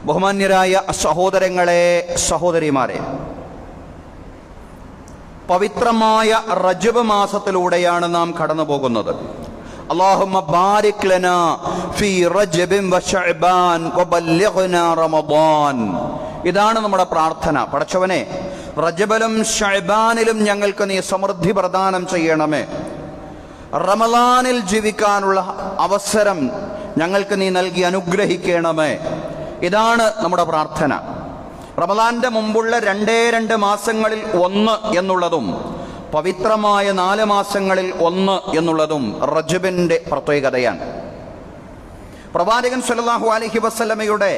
ബഹുമാന്യരായ സഹോദരങ്ങളെ, സഹോദരിമാരെ, പവിത്രമായ റജബ് മാസത്തിലൂടെയാണ് നാം കടന്നു പോകുന്നത്. അല്ലാഹുമ്മ ബാരിക് ലനാ ഫീ റജബിൻ വശഅബാൻ വബല്ലിഗ്നാ റമദാൻ. ഇതാണ് നമ്മുടെ പ്രാർത്ഥന. പടച്ചവനെ, റജബിലും ശഅബാനിലും ഞങ്ങൾക്ക് നീ സമൃദ്ധി പ്രദാനം ചെയ്യണമേ. റമളാനിൽ ജീവിക്കാനുള്ള അവസരം ഞങ്ങൾക്ക് നീ നൽകി അനുഗ്രഹിക്കണമേ. ഇതാണ് നമ്മുടെ പ്രാർത്ഥന. റമളാന്റെ മുമ്പുള്ള 2 മാസങ്ങളിൽ 1 എന്നുള്ളതും പവിത്രമായ 4 മാസങ്ങളിൽ 1 എന്നുള്ളതും റജബിന്റെ പ്രത്യേകതയാണ്. പ്രവാചകൻ സല്ലല്ലാഹു അലൈഹി വസല്ലമയുടെ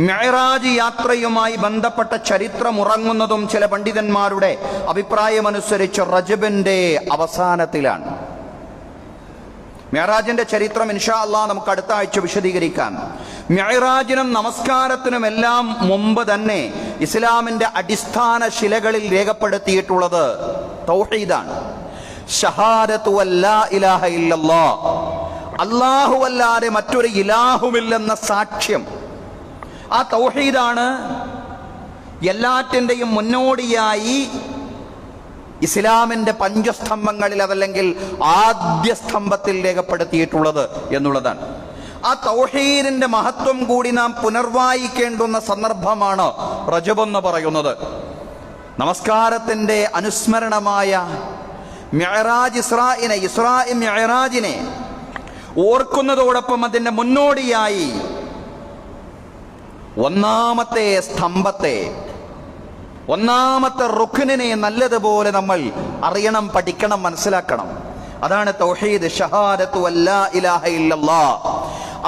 മിഅ്റാജ് യാത്രയുമായി ബന്ധപ്പെട്ട ചരിത്രം ഉറങ്ങുന്നതും ചില പണ്ഡിതന്മാരുടെ അഭിപ്രായമനുസരിച്ച് റജബിന്റെ അവസാനത്തിലാണ്. മിഅ്റാജിന്റെ ചരിത്രം ഇൻഷാ അല്ലാഹ് നമുക്ക് അടുത്ത ആഴ്ച വിശദീകരിക്കാം. മിഅ്റാജിനും നമസ്കാരത്തിനുമെല്ലാം മുമ്പ് തന്നെ ഇസ്ലാമിന്റെ അടിസ്ഥാന ശിലകളിൽ രേഖപ്പെടുത്തിയിട്ടുള്ളത് തൗഹീദാണ്. ഷഹാദത്തു അല്ലാ ഇലാഹ ഇല്ലല്ലാഹ്, അല്ലാഹു അല്ലാതെ മറ്റൊരു ഇലാഹുമില്ലെന്ന സാക്ഷ്യം. ആ തൗഹീദാണ് എല്ലാറ്റിൻ്റെയും മുന്നോടിയായി ഇസ്ലാമിന്റെ പഞ്ചസ്തംഭങ്ങളിൽ, അതല്ലെങ്കിൽ ആദ്യ സ്തംഭത്തിൽ രേഖപ്പെടുത്തിയിട്ടുള്ളത് എന്നുള്ളതാണ്. ആ തൗഹീദിന്റെ മഹത്വം കൂടി നാം പുനർവായിക്കേണ്ടുന്ന സന്ദർഭമാണ് റജബ് എന്ന് പറയുന്നത്. നമസ്കാരത്തിന്റെ അനുസ്മരണമായ ഇസ്രാ മിഅ്റാജിനെ ഓർക്കുന്നതോടൊപ്പം അതിന്റെ മുന്നോടിയായി ഒന്നാമത്തെ സ്തംഭത്തെ, ഒന്നാമത്തെ റുക്നിനെ നല്ലതുപോലെ നമ്മൾ അറിയണം, പഠിക്കണം, മനസ്സിലാക്കണം. അതാണ് തൗഹീദ്. ഷഹാദത്തു അല്ലാ ഇലാഹ ഇല്ലല്ലാഹ്,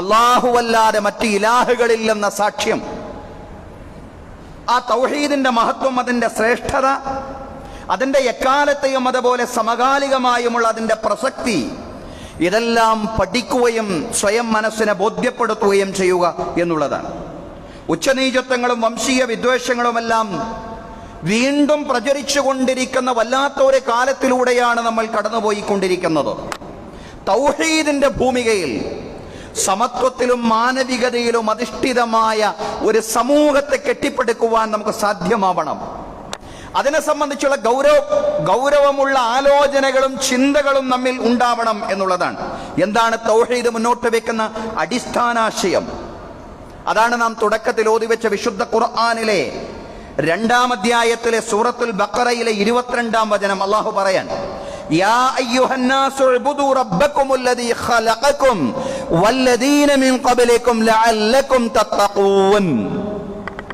അല്ലാഹു അല്ലാതെ മറ്റ് ഇലാഹുകളില്ലെന്ന സാക്ഷ്യം. ആ തൗഹീദിന്റെ മഹത്വം, അതിന്റെ ശ്രേഷ്ഠത, അതിന്റെ എക്കാലത്തെയും അതുപോലെ സമകാലികമായുമുള്ള അതിന്റെ പ്രസക്തി, ഇതെല്ലാം പഠിക്കുകയും സ്വയം മനസ്സിനെ ബോധ്യപ്പെടുത്തുകയും ചെയ്യുക എന്നുള്ളതാണ്. ഉച്ചനീചത്വങ്ങളും വംശീയ വിദ്വേഷങ്ങളുമെല്ലാം വീണ്ടും പ്രചരിച്ചുകൊണ്ടിരിക്കുന്ന വല്ലാത്തൊരു കാലത്തിലൂടെയാണ് നമ്മൾ കടന്നുപോയിക്കൊണ്ടിരിക്കുന്നത്. തൗഹീദിന്റെ ഭൂമികയിൽ സമത്വത്തിലും മാനവികതയിലും അധിഷ്ഠിതമായ ഒരു സമൂഹത്തെ കെട്ടിപ്പടുക്കുവാൻ നമുക്ക് സാധ്യമാവണം. അതിനെ സംബന്ധിച്ചുള്ള ഗൗരവമുള്ള ആലോചനകളും ചിന്തകളും നമ്മിൽ ഉണ്ടാവണം എന്നുള്ളതാണ്. എന്താണ് തൗഹീദ് മുന്നോട്ട് വെക്കുന്ന അടിസ്ഥാനാശയം? അതാണ് നാം തുടക്കത്തിൽ ഓതിവെച്ച വിശുദ്ധ ഖുർആനിലെ 2-ാം അധ്യായത്തിലെ സൂറത്തുൽ ബഖറയിലെ 22-ാം വചനം. അല്ലാഹു പറയാൻ, യാ അയ്യുഹന്നാസു ഉബ്ദു റബ്ബക്കുമുല്ലദീ ഖലഖക്കും വല്ലദീന മിൻ ഖബ്ലിക്കും ലഅല്ലക്കും തത്തഖൂൻ.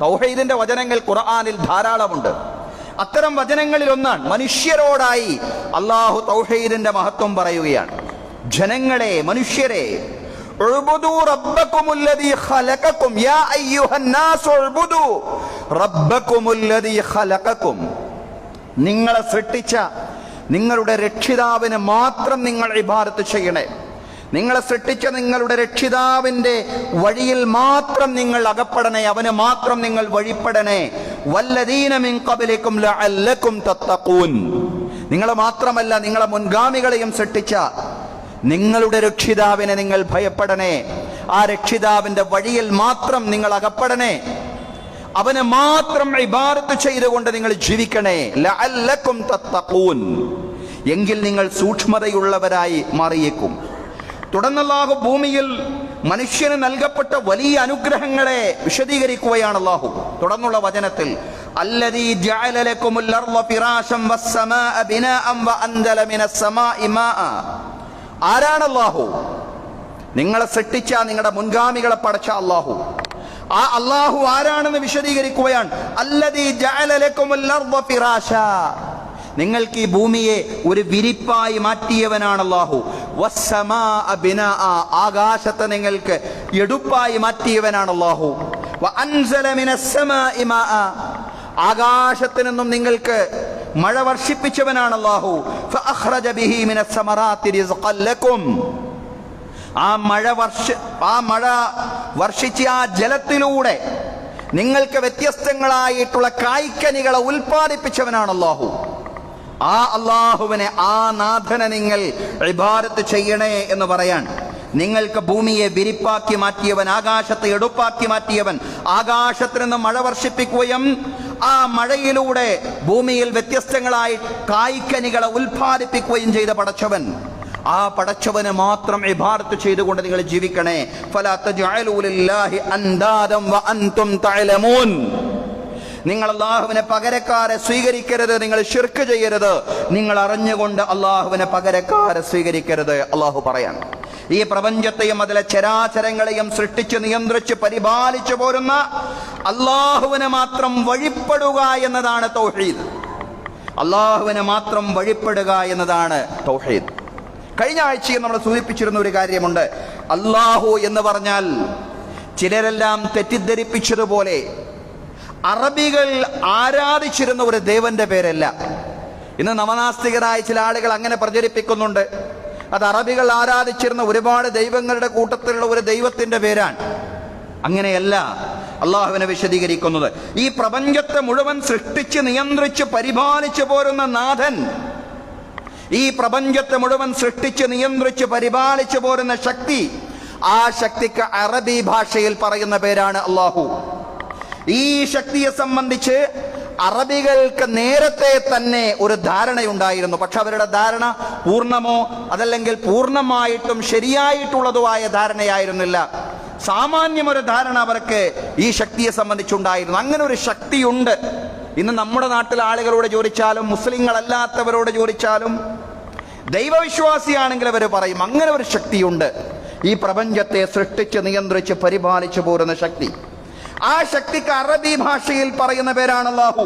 തൗഹീദിന്റെ വചനങ്ങൾ ഖുർആനിൽ ധാരാളമുണ്ട്. അത്തരം വചനങ്ങളിൽ ഒന്നാണ് മനുഷ്യരോടായി അല്ലാഹു തൗഹീദിന്റെ മഹത്വം പറയുകയാണ്. ജനങ്ങളെ, മനുഷ്യരെ, ഉഅ്ബുദൂ റബ്ബക്കുമുല്ലദീ ഖലഖക്കും, യാ അയ്യുഹന്നാസു ഉഅ്ബുദൂ റബ്ബക്കുമുല്ലദീ ഖലഖക്കും. നിങ്ങളെ സൃഷ്ടിച്ച നിങ്ങളുടെ രക്ഷിതാവിന് മാത്രം നിങ്ങൾ ഇബാദത്ത് ചെയ്യണേ. നിങ്ങളെ സൃഷ്ടിച്ച നിങ്ങളുടെ രക്ഷിതാവിന്റെ വഴിയിൽ മാത്രം നിങ്ങൾ അകപ്പെടണേ, അവന് മാത്രം നിങ്ങൾ വഴിപ്പെടണേ. വല്ലദീന മിൻ ഖബ്ലിക്കും ലഅല്ലക്കും തത്തഖൂൻ. നിങ്ങളെ മാത്രമല്ല, നിങ്ങളെ മുൻഗാമികളെയും സൃഷ്ടിച്ച നിങ്ങളുടെ രക്ഷിതാവിനെ നിങ്ങൾ ഭയപ്പെടണേ. ആ രക്ഷിതാവിന്റെ വഴിയിൽ മാത്രം നിങ്ങൾ അകപ്പെടണേ. അവന് മാത്രം ഇബാദത്ത് ചെയ്തുകൊണ്ട് നിങ്ങൾ ജീവിക്കണേ. ലഅല്ലക്കും തത്തഖൂൻ. എങ്കിൽ നിങ്ങൾ സൂക്ഷ്മതയുള്ളവരായി മാറിയേക്കും. തുടർന്ന് അല്ലാഹു ഭൂമിയിൽ മനുഷ്യന് നൽകപ്പെട്ട വലിയ അനുഗ്രഹങ്ങളെ വിശദീകരിക്കുകയാണ് അല്ലാഹു തുടർന്നുള്ള വചനത്തിൽ. അല്ലദീ ജഅല ലക്കുമുൽ അർള ഫിറാശൻ വസ്സമാഅ ബിനാഅൻ വഅൻസല മിനസ് സമാഇ മാഅ. ആരാണ് അല്ലാഹു? നിങ്ങളെ സൃഷ്ടിച്ച, നിങ്ങളുടെ മുൻഗാമികളെ പടച്ച അല്ലാഹു. ആ അല്ലാഹു ആരാണെന്ന് വിശദീകരിക്കുകയാണ്. അല്ലദീ ജഅല ലക്കുമുൽ അർള ഫിറാശാ. നിങ്ങൾക്ക് ഈ ഭൂമിയെ ഒരു വിരിപ്പായി മാറ്റിയവനാണ് അല്ലാഹു. വസ്സമാഅ ബിനാഅ. ആകാശത്തെ നിങ്ങൾക്ക് എടുപ്പായി മാറ്റിയവനാണ് അല്ലാഹു. വഅൻസല മിനസ് സമാഇ മാഅ. ആകാശത്തിൽ നിന്നും നിങ്ങൾക്ക് മഴ വർഷിപ്പിച്ചവനാണ് അല്ലാഹു. ഫഅഖ്റജ ബിഹി മിനസ് സമറാത്തി റിസ്ഖൻ ലക്കും. ആ മഴ വർഷിച്ച ആ ജലത്തിലൂടെ നിങ്ങൾക്ക് വ്യത്യസ്തങ്ങളായിട്ടുള്ള കായ്ക്കനികളെ ഉൽപ്പാദിപ്പിച്ചവനാണ് അല്ലാഹു. ആ അല്ലാഹുവിനെ, ആ നാഥനെ നിങ്ങൾ ഇബാദത്ത് ചെയ്യണേ എന്ന് പറയാൻ. നിങ്ങൾക്ക് ഭൂമിയെ വിരിപ്പാക്കി മാറ്റിയവൻ, ആകാശത്തെ എടുപ്പാക്കി മാറ്റിയവൻ, ആകാശത്തിൽ നിന്ന് മഴ വർഷിപ്പിക്കുകയും ആ മഴയിലൂടെ ഭൂമിയിൽ വ്യത്യസ്തങ്ങളായി കായ്ക്കനികളെ ഉൽപ്പാദിപ്പിക്കുകയും ചെയ്ത പടച്ചവൻ, ആ പടച്ചവന് മാത്രം ഇബാദത്ത് ചെയ്തുകൊണ്ട് നിങ്ങൾ ജീവിക്കണേ. ഫലാ തജ്അലൂ ലില്ലാഹി അൻദാദൻ വഅൻതും തഅലമൂൻ. നിങ്ങൾ അല്ലാഹുവിനെ പകരക്കാരെ സ്വീകരിക്കരുത്, നിങ്ങൾ ശിർക്ക് ചെയ്യരുത്, നിങ്ങൾ അറിഞ്ഞുകൊണ്ട് അല്ലാഹുവിനെ പകരക്കാരെ സ്വീകരിക്കരുത്. അല്ലാഹു പറയാൻ, ഈ പ്രപഞ്ചത്തെയും അതിലെ ചരാചരങ്ങളെയും സൃഷ്ടിച്ച് നിയന്ത്രിച്ച് പരിപാലിച്ചു പോരുന്ന അല്ലാഹുവിനെ മാത്രം വഴിപ്പെടുക എന്നതാണ് തൗഹീദ്. അല്ലാഹുവിനെ മാത്രം വഴിപ്പെടുക എന്നതാണ് തൗഹീദ്. കഴിഞ്ഞ ആഴ്ചയിൽ നമ്മൾ സൂചിപ്പിച്ചിരുന്ന ഒരു കാര്യമുണ്ട്. അല്ലാഹു എന്ന് പറഞ്ഞാൽ ചിലരെല്ലാം തെറ്റിദ്ധരിപ്പിച്ചതുപോലെ അറബികൾ ആരാധിച്ചിരുന്ന ഒരു ദേവന്റെ പേരല്ല. ഇന്ന് നവനാസ്തികരായ ചില ആളുകൾ അങ്ങനെ പ്രചരിപ്പിക്കുന്നുണ്ട്. അത് അറബികൾ ആരാധിച്ചിരുന്ന ഒരുപാട് ദൈവങ്ങളുടെ കൂട്ടത്തിലുള്ള ഒരു ദൈവത്തിന്റെ പേരാണ്. അങ്ങനെയല്ല അള്ളാഹുവിനെ വിശദീകരിക്കുന്നത്. ഈ പ്രപഞ്ചത്തെ മുഴുവൻ സൃഷ്ടിച്ച് നിയന്ത്രിച്ച് പരിപാലിച്ചു പോരുന്ന നാഥൻ, ഈ പ്രപഞ്ചത്തെ മുഴുവൻ സൃഷ്ടിച്ച് നിയന്ത്രിച്ച് പരിപാലിച്ചു പോരുന്ന ശക്തി, ആ ശക്തിക്ക് അറബി ഭാഷയിൽ പറയുന്ന പേരാണ് അള്ളാഹു. ഈ ശക്തിയെ സംബന്ധിച്ച് അറബികൾക്ക് നേരത്തെ തന്നെ ഒരു ധാരണയുണ്ടായിരുന്നു. പക്ഷെ അവരുടെ ധാരണ പൂർണ്ണമോ അതല്ലെങ്കിൽ പൂർണ്ണമായിട്ടും ശരിയായിട്ടുള്ളതുമായ ധാരണയായിരുന്നില്ല. സാമാന്യം ഒരു ധാരണ അവർക്ക് ഈ ശക്തിയെ സംബന്ധിച്ചുണ്ടായിരുന്നു. അങ്ങനെ ഒരു ശക്തിയുണ്ട്. ഇന്ന് നമ്മുടെ നാട്ടിലെ ആളുകളോട് ചോദിച്ചാലും മുസ്ലിങ്ങളല്ലാത്തവരോട് ചോദിച്ചാലും ദൈവവിശ്വാസിയാണെങ്കിൽ അവർ പറയും അങ്ങനെ ഒരു ശക്തിയുണ്ട്. ഈ പ്രപഞ്ചത്തെ സൃഷ്ടിച്ച് നിയന്ത്രിച്ച് പരിപാലിച്ചു പോരുന്ന ശക്തി. ആ ശക്തിക്ക് അറബി ഭാഷയിൽ പറയുന്ന പേരാണ് അല്ലാഹു.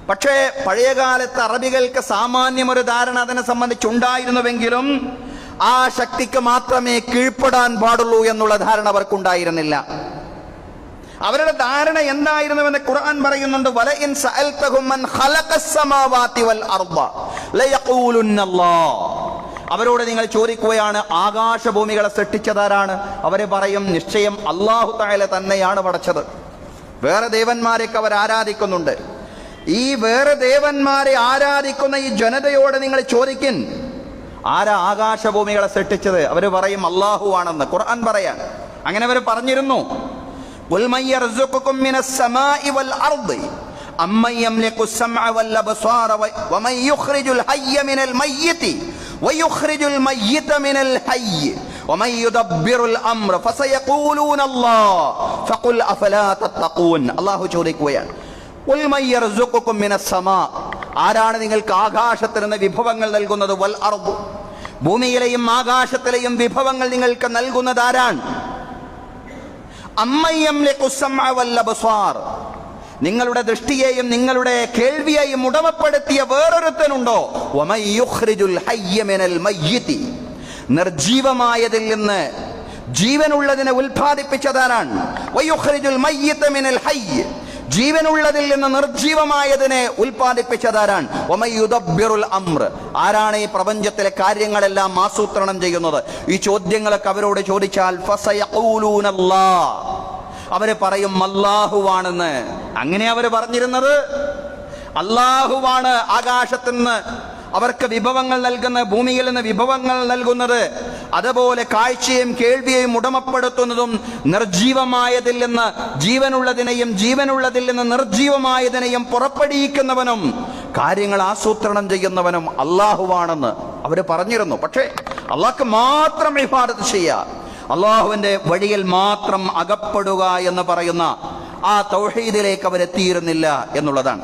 പക്ഷേ പഴയകാലത്ത് അറബികൾക്ക് സാമാന്യം ഒരു ധാരണ അതിനെ സംബന്ധിച്ചുണ്ടായിരുന്നുവെങ്കിലും ആ ശക്തിക്ക് മാത്രമേ കീഴ്പ്പെടാൻ പാടുള്ളൂ എന്നുള്ള ധാരണ അവർക്കുണ്ടായിരുന്നില്ല. അവരുടെ ധാരണ എന്തായിരുന്നുവെന്ന് ഖുർആൻ പറയുന്നുണ്ട്. വലഇൻ സഅൽതഹും മൻ ഖലഖസ് സമാവാതി വൽ അർദ ലയഖൂലുന്നല്ലാഹ്. അവരോട് നിങ്ങൾ ചോദിക്കുകയാണ് ആകാശഭൂമികളെ സൃഷ്ടിച്ചതാരാണ്? അവരെ പറയും നിശ്ചയം അല്ലാഹു തആല തന്നെയാണ് പടച്ചത്. വേറെ ദേവന്മാരെയൊക്കെ അവർ ആരാധിക്കുന്നുണ്ട്. ഈ വേറെ ദേവന്മാരെ ആരാധിക്കുന്ന ഈ ജനതയോട് നിങ്ങൾ ചോദിക്കിൻ ആരാ ആകാശഭൂമികളെ സൃഷ്ടിച്ചത്? അവർ പറയും അല്ലാഹു ആണെന്ന് ഖുർആൻ പറയാൻ. അങ്ങനെ അവർ പറഞ്ഞിരുന്നു. ഖുൽ മൻ യർസുഖുകും മിനസ് സമാഇ വൽ അർദി അമ്മൻ യംലികു അസ്സമഅ വൽ അബ്സാറ വമൻ യുഖ്രിജുൽ ഹയ്യ മിനൽ മയ്യിതി വയുഖ്രിജുൽ മയ്യിത മിനൽ ഹയ്യ വമൻ യുദബ്ബിറുൽ അംറ ഫസയഖൂലൂന അല്ലാഹ് ഫഖുൽ അഫലാ തത്തഖൂൻ. അല്ലാഹു ചോദിക്കുകയാണ്, ഖുൽ മൻ യർസുഖുകും മിനസ് സമാ, ആരാണ് നിങ്ങൾക്ക് ആകാശത്തിൽ നിന്ന് വിഭവങ്ങൾ നൽകുന്നത്? വൽ അർദ്, ഭൂമിയിലെയും ആകാശത്തിലെയും വിഭവങ്ങൾ നിങ്ങൾക്ക് നൽകുന്നത് ആരാണ്? അമ്മൻ യംലികു അസ്സമഅ വൽ അബ്സാർ, നിങ്ങളുടെ ദൃഷ്ടിയെയും നിങ്ങളുടെ കേൾവിയെയും ഉടമപ്പെടുത്തിയ വേറൊരുത്തനുണ്ടോ? വമൻ യുഖ്രിജുൽ ഹയ്യ മിനൽ മയ്യിതി, നിർജീവമായതിൽ നിന്ന് ജീവനുള്ളതിനെ ഉൽപ്പാദിപ്പിച്ചതാരാണ്? വയുഖ്രിജുൽ മയ്യിത മിനൽ ഹയ്യ, ജീവനുള്ളതിൽ നിന്ന് നിർജീവമായതിനെ ഉൽപ്പാദിപ്പിച്ചതാരാണ്? വമൻ യുദബ്ബിറുൽ അംർ, ആരാണ് ഈ പ്രപഞ്ചത്തിലെ കാര്യങ്ങളെല്ലാം ആസൂത്രണം ചെയ്യുന്നത്? ഈ ചോദ്യങ്ങളൊക്കെ അവരോട് ചോദിച്ചാൽ ഫസയഖൂലൂനല്ലാഹ്, അവര് പറയും അല്ലാഹുവാണെന്ന്. അങ്ങനെ അവര് പറഞ്ഞിരുന്നത്. അല്ലാഹുവാണ് ആകാശത്ത് നിന്ന് അവർക്ക് വിഭവങ്ങൾ നൽകുന്ന, ഭൂമിയിൽ നിന്ന് വിഭവങ്ങൾ നൽകുന്നത്. അതുപോലെ കാഴ്ചയും കേൾവിയെയും ഉടമപ്പെടുത്തുന്നതും നിർജീവമായതിൽ നിന്ന് ജീവനുള്ളതിനെയും ജീവനുള്ളതിൽ നിന്ന് നിർജീവമായതിനെയും പുറപ്പെടുവിക്കുന്നവനും കാര്യങ്ങൾ ആസൂത്രണം ചെയ്യുന്നവനും അല്ലാഹുവാണെന്ന് അവര് പറഞ്ഞിരുന്നു. പക്ഷേ അല്ലാഹ്ക്ക് മാത്രം ഇബാദത്ത് ചെയ്യുക, അള്ളാഹുവിന്റെ വഴിയിൽ മാത്രം അകപ്പെടുക എന്ന് പറയുന്ന ആ തൗഹീദിലേക്ക് അവരെത്തിയിരുന്നില്ല എന്നുള്ളതാണ്.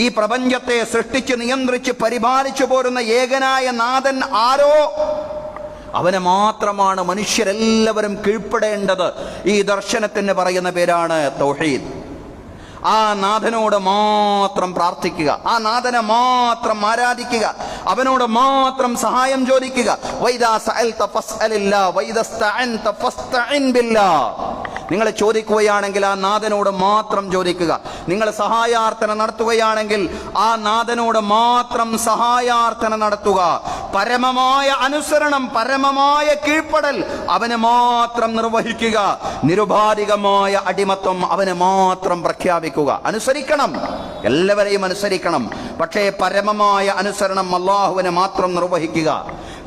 ഈ പ്രപഞ്ചത്തെ സൃഷ്ടിച്ച് നിയന്ത്രിച്ച് പരിപാലിച്ചു പോരുന്ന ഏകനായ നാഥൻ ആരോ അവനെ മാത്രമാണ് മനുഷ്യരെല്ലാവരും കീഴ്പ്പെടേണ്ടത്. ഈ ദർശനത്തിന് പറയുന്ന പേരാണ് തൗഹീദ്. ആ നാഥനോട് മാത്രം പ്രാർത്ഥിക്കുക, ആ നാഥനെ മാത്രം ആരാധിക്കുക, അവനോട് മാത്രം സഹായം ചോദിക്കുക. വൈദാ സഅൽത ഫസ്അലില്ലാഹ് വൈദസ്തഅൻത ഫസ്തഇൻ ബില്ലാഹ്. നിങ്ങൾ ചോദിക്കുകയാണെങ്കിൽ ആ നാഥനോട് മാത്രം ചോദിക്കുക. നിങ്ങൾ സഹായാർത്ഥന നടത്തുകയാണെങ്കിൽ ആ നാഥനോട് മാത്രം സഹായാർത്ഥന നടത്തുക. പരമമായ അനുസരണം, പരമമായ കീഴ്പ്പെടൽ അവന് മാത്രം നിർവഹിക്കുക. നിരുപാധികമായ അടിമത്വം അവന് മാത്രം പ്രഖ്യാപിക്കുക. അനുസരിക്കണം, എല്ലാവരെയും അനുസരിക്കണം. പക്ഷേ പരമമായ അനുസരണം അല്ലാഹുവിനെ മാത്രം നിർവഹിക്കുക.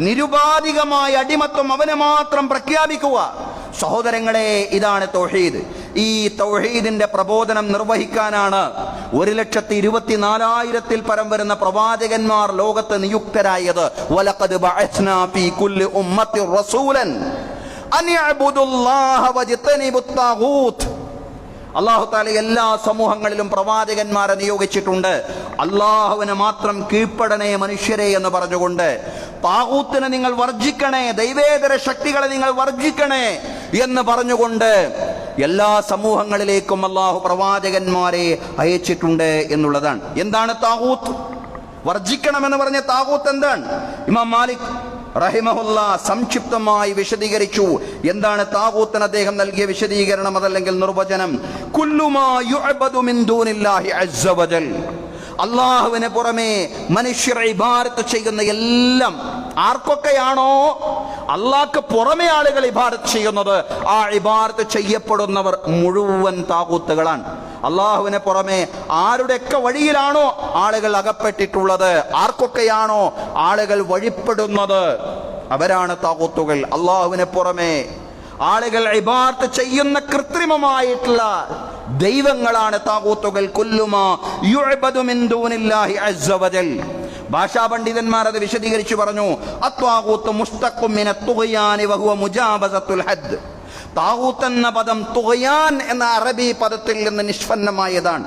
നിരുപാധികമായ അടിമത്വം അവന് മാത്രം പ്രഖ്യാപിക്കുക. സഹോദരങ്ങളെ, ഇതാണ് തൗഹീദ്. ഈ തൗഹീദിന്റെ പ്രബോധനം നിർവഹിക്കാനാണ് 1,24,000-ൽ പരം വരുന്ന പ്രവാചകന്മാർ ലോകത്ത് നിയുക്തരായത്. വലഖദ് ബഅസ്നാ ഫീ കുല്ലി ഉമ്മത്തിൻ റസൂലൻ അൻ യഅ്ബുദുല്ലാഹ വജ്തനിബുത് താഗൂത്ത്. അല്ലാഹു തആല എല്ലാ സമൂഹങ്ങളിലും പ്രവാചകന്മാരെ നിയോഗിച്ചിട്ടുണ്ട്. അല്ലാഹുവിനെ മാത്രം കീഴ്പ്പെടണേ മനുഷ്യരെ എന്ന് പറഞ്ഞുകൊണ്ട്, താഗൂത്തിനെ നിങ്ങൾ വർജിക്കണേ, ദൈവേതര ശക്തികളെ നിങ്ങൾ വർജിക്കണേ എന്ന് പറഞ്ഞുകൊണ്ട് എല്ലാ സമൂഹങ്ങളിലേക്കും അല്ലാഹു പ്രവാചകന്മാരെ അയച്ചിട്ടുണ്ട് എന്നുള്ളതാണ്. എന്താണ് താഗൂത്ത്? വർജിക്കണമെന്ന് പറഞ്ഞ താഗൂത്ത് എന്താണ്? ഇമാം മാലിക് റഹിമഹുല്ലാ സംക്ഷിപ്തമായി വിശദീകരിച്ചു. എന്താണ് താഗൂത്തിന് അദ്ദേഹം നൽകിയ വിശദീകരണം, അതല്ലെങ്കിൽ നിർവചനം? കുല്ലു മാ യുഅബദു മിൻ ദൂനില്ലാഹി അസ്സ വജൽ. അല്ലാഹുവിന് പുറമെ മനുഷ്യർ ഇബാദത്ത് ചെയ്യുന്ന എല്ലാം, ആർക്കൊക്കെയാണോ അല്ലാഹ്ക്ക് പുറമെ ആളുകൾ ഇബാദത്ത് ചെയ്യുന്നത്, ആ ഇബാദത്ത് ചെയ്യപ്പെടുന്നവർ മുഴുവൻ താഗൂത്തുകളാണ്. അല്ലാഹുവിന് പുറമെ ആരുടെയൊക്കെ വഴിയിലാണോ ആളുകൾ അകപ്പെട്ടിട്ടുള്ളത്, ആർക്കൊക്കെയാണോ ആളുകൾ വഴിപ്പെടുന്നത്, അവരാണ് താഗൂത്തുകൾ. അല്ലാഹുവിന് പുറമെ ആളുകൾ ഇബാദത്ത് ചെയ്യുന്ന കൃത്രിമമായിട്ടുള്ള ദൈവങ്ങളാണ് താഗൂത്തുകൾ. കുല്ലുമാ യുഅബദു മിൻ ദൂനില്ലാഹി അസ്സ വജൽ. ഭാഷാ പണ്ഡിതന്മാർ അത് വിശദീകരിച്ചു പറഞ്ഞു. അത്വാഗൂത്ത് മുസ്തഖും മിനത് തുഗ്യാനി വഹുവ മുജാബസത്തുൽ ഹദ്. താഗൂത്ത് എന്ന പദം തുഗ്യാൻ എന്ന അറബി പദത്തിൽ നിന്ന് നിഷ്പന്നമായതാണ്.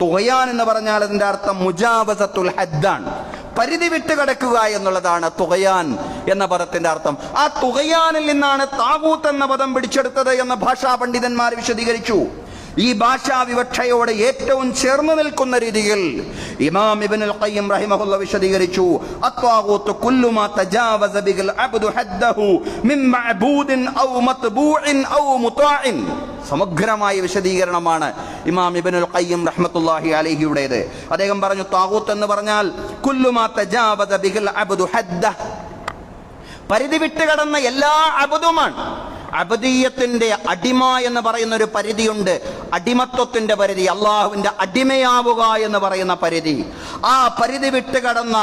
തുഗ്യാൻ എന്ന് പറഞ്ഞാൽ അതിന്റെ അർത്ഥം മുജാബസത്തുൽ ഹദ്ദാണ്, പരിധി വിട്ട് കിടക്കുക എന്നുള്ളതാണ് തുഗ്യാൻ എന്ന പദത്തിന്റെ അർത്ഥം. ആ തുഗ്യാനിൽ നിന്നാണ് താഗൂത്ത് എന്ന പദം പിടിച്ചെടുത്തത് എന്ന് ഭാഷാ പണ്ഡിതന്മാർ വിശദീകരിച്ചു. ഈ ഭാഷാ വിവക്ഷയോട് ഏറ്റവും ചേർന്ന് നിൽക്കുന്ന രീതിയിൽ ഇമാം ഇബ്നുൽ ഖയ്യിം റഹിമഹുല്ലാഹ് വിശദീകരിച്ചു. അത്വാഗൂത്ത് കുല്ലു മാ തജാവസ ബിൽ അബ്ദു ഹദ്ദഹു മിൻ മഅബൂദിൻ ഔ മത്ബൂഇൻ ഔ മുതാഇൻ. സമഗ്രമായ വിശദീകരണമാണ് ഇമാം ഇബ്നുൽ ഖയ്യിം റഹ്മത്തുള്ളാഹി അലൈഹിയുടേത്. അദ്ദേഹം പറഞ്ഞു, താഗൂത്ത് എന്ന് പറഞ്ഞാൽ കുല്ലു മാ തജാവസ ബിൽ അബ്ദു ഹദ്ദഹു, പരിധി വിട്ട് കടന്ന എല്ലാ അബ്ദുമാണ്. അബദിയത്തിന്റെ അടിമ എന്ന് പറയുന്ന ഒരു പരിധിയുണ്ട്, അടിമത്വത്തിന്റെ പരിധി, അള്ളാഹുവിന്റെ അടിമയാവുക എന്ന് പറയുന്ന പരിധി. ആ പരിധി വിട്ട് കടന്ന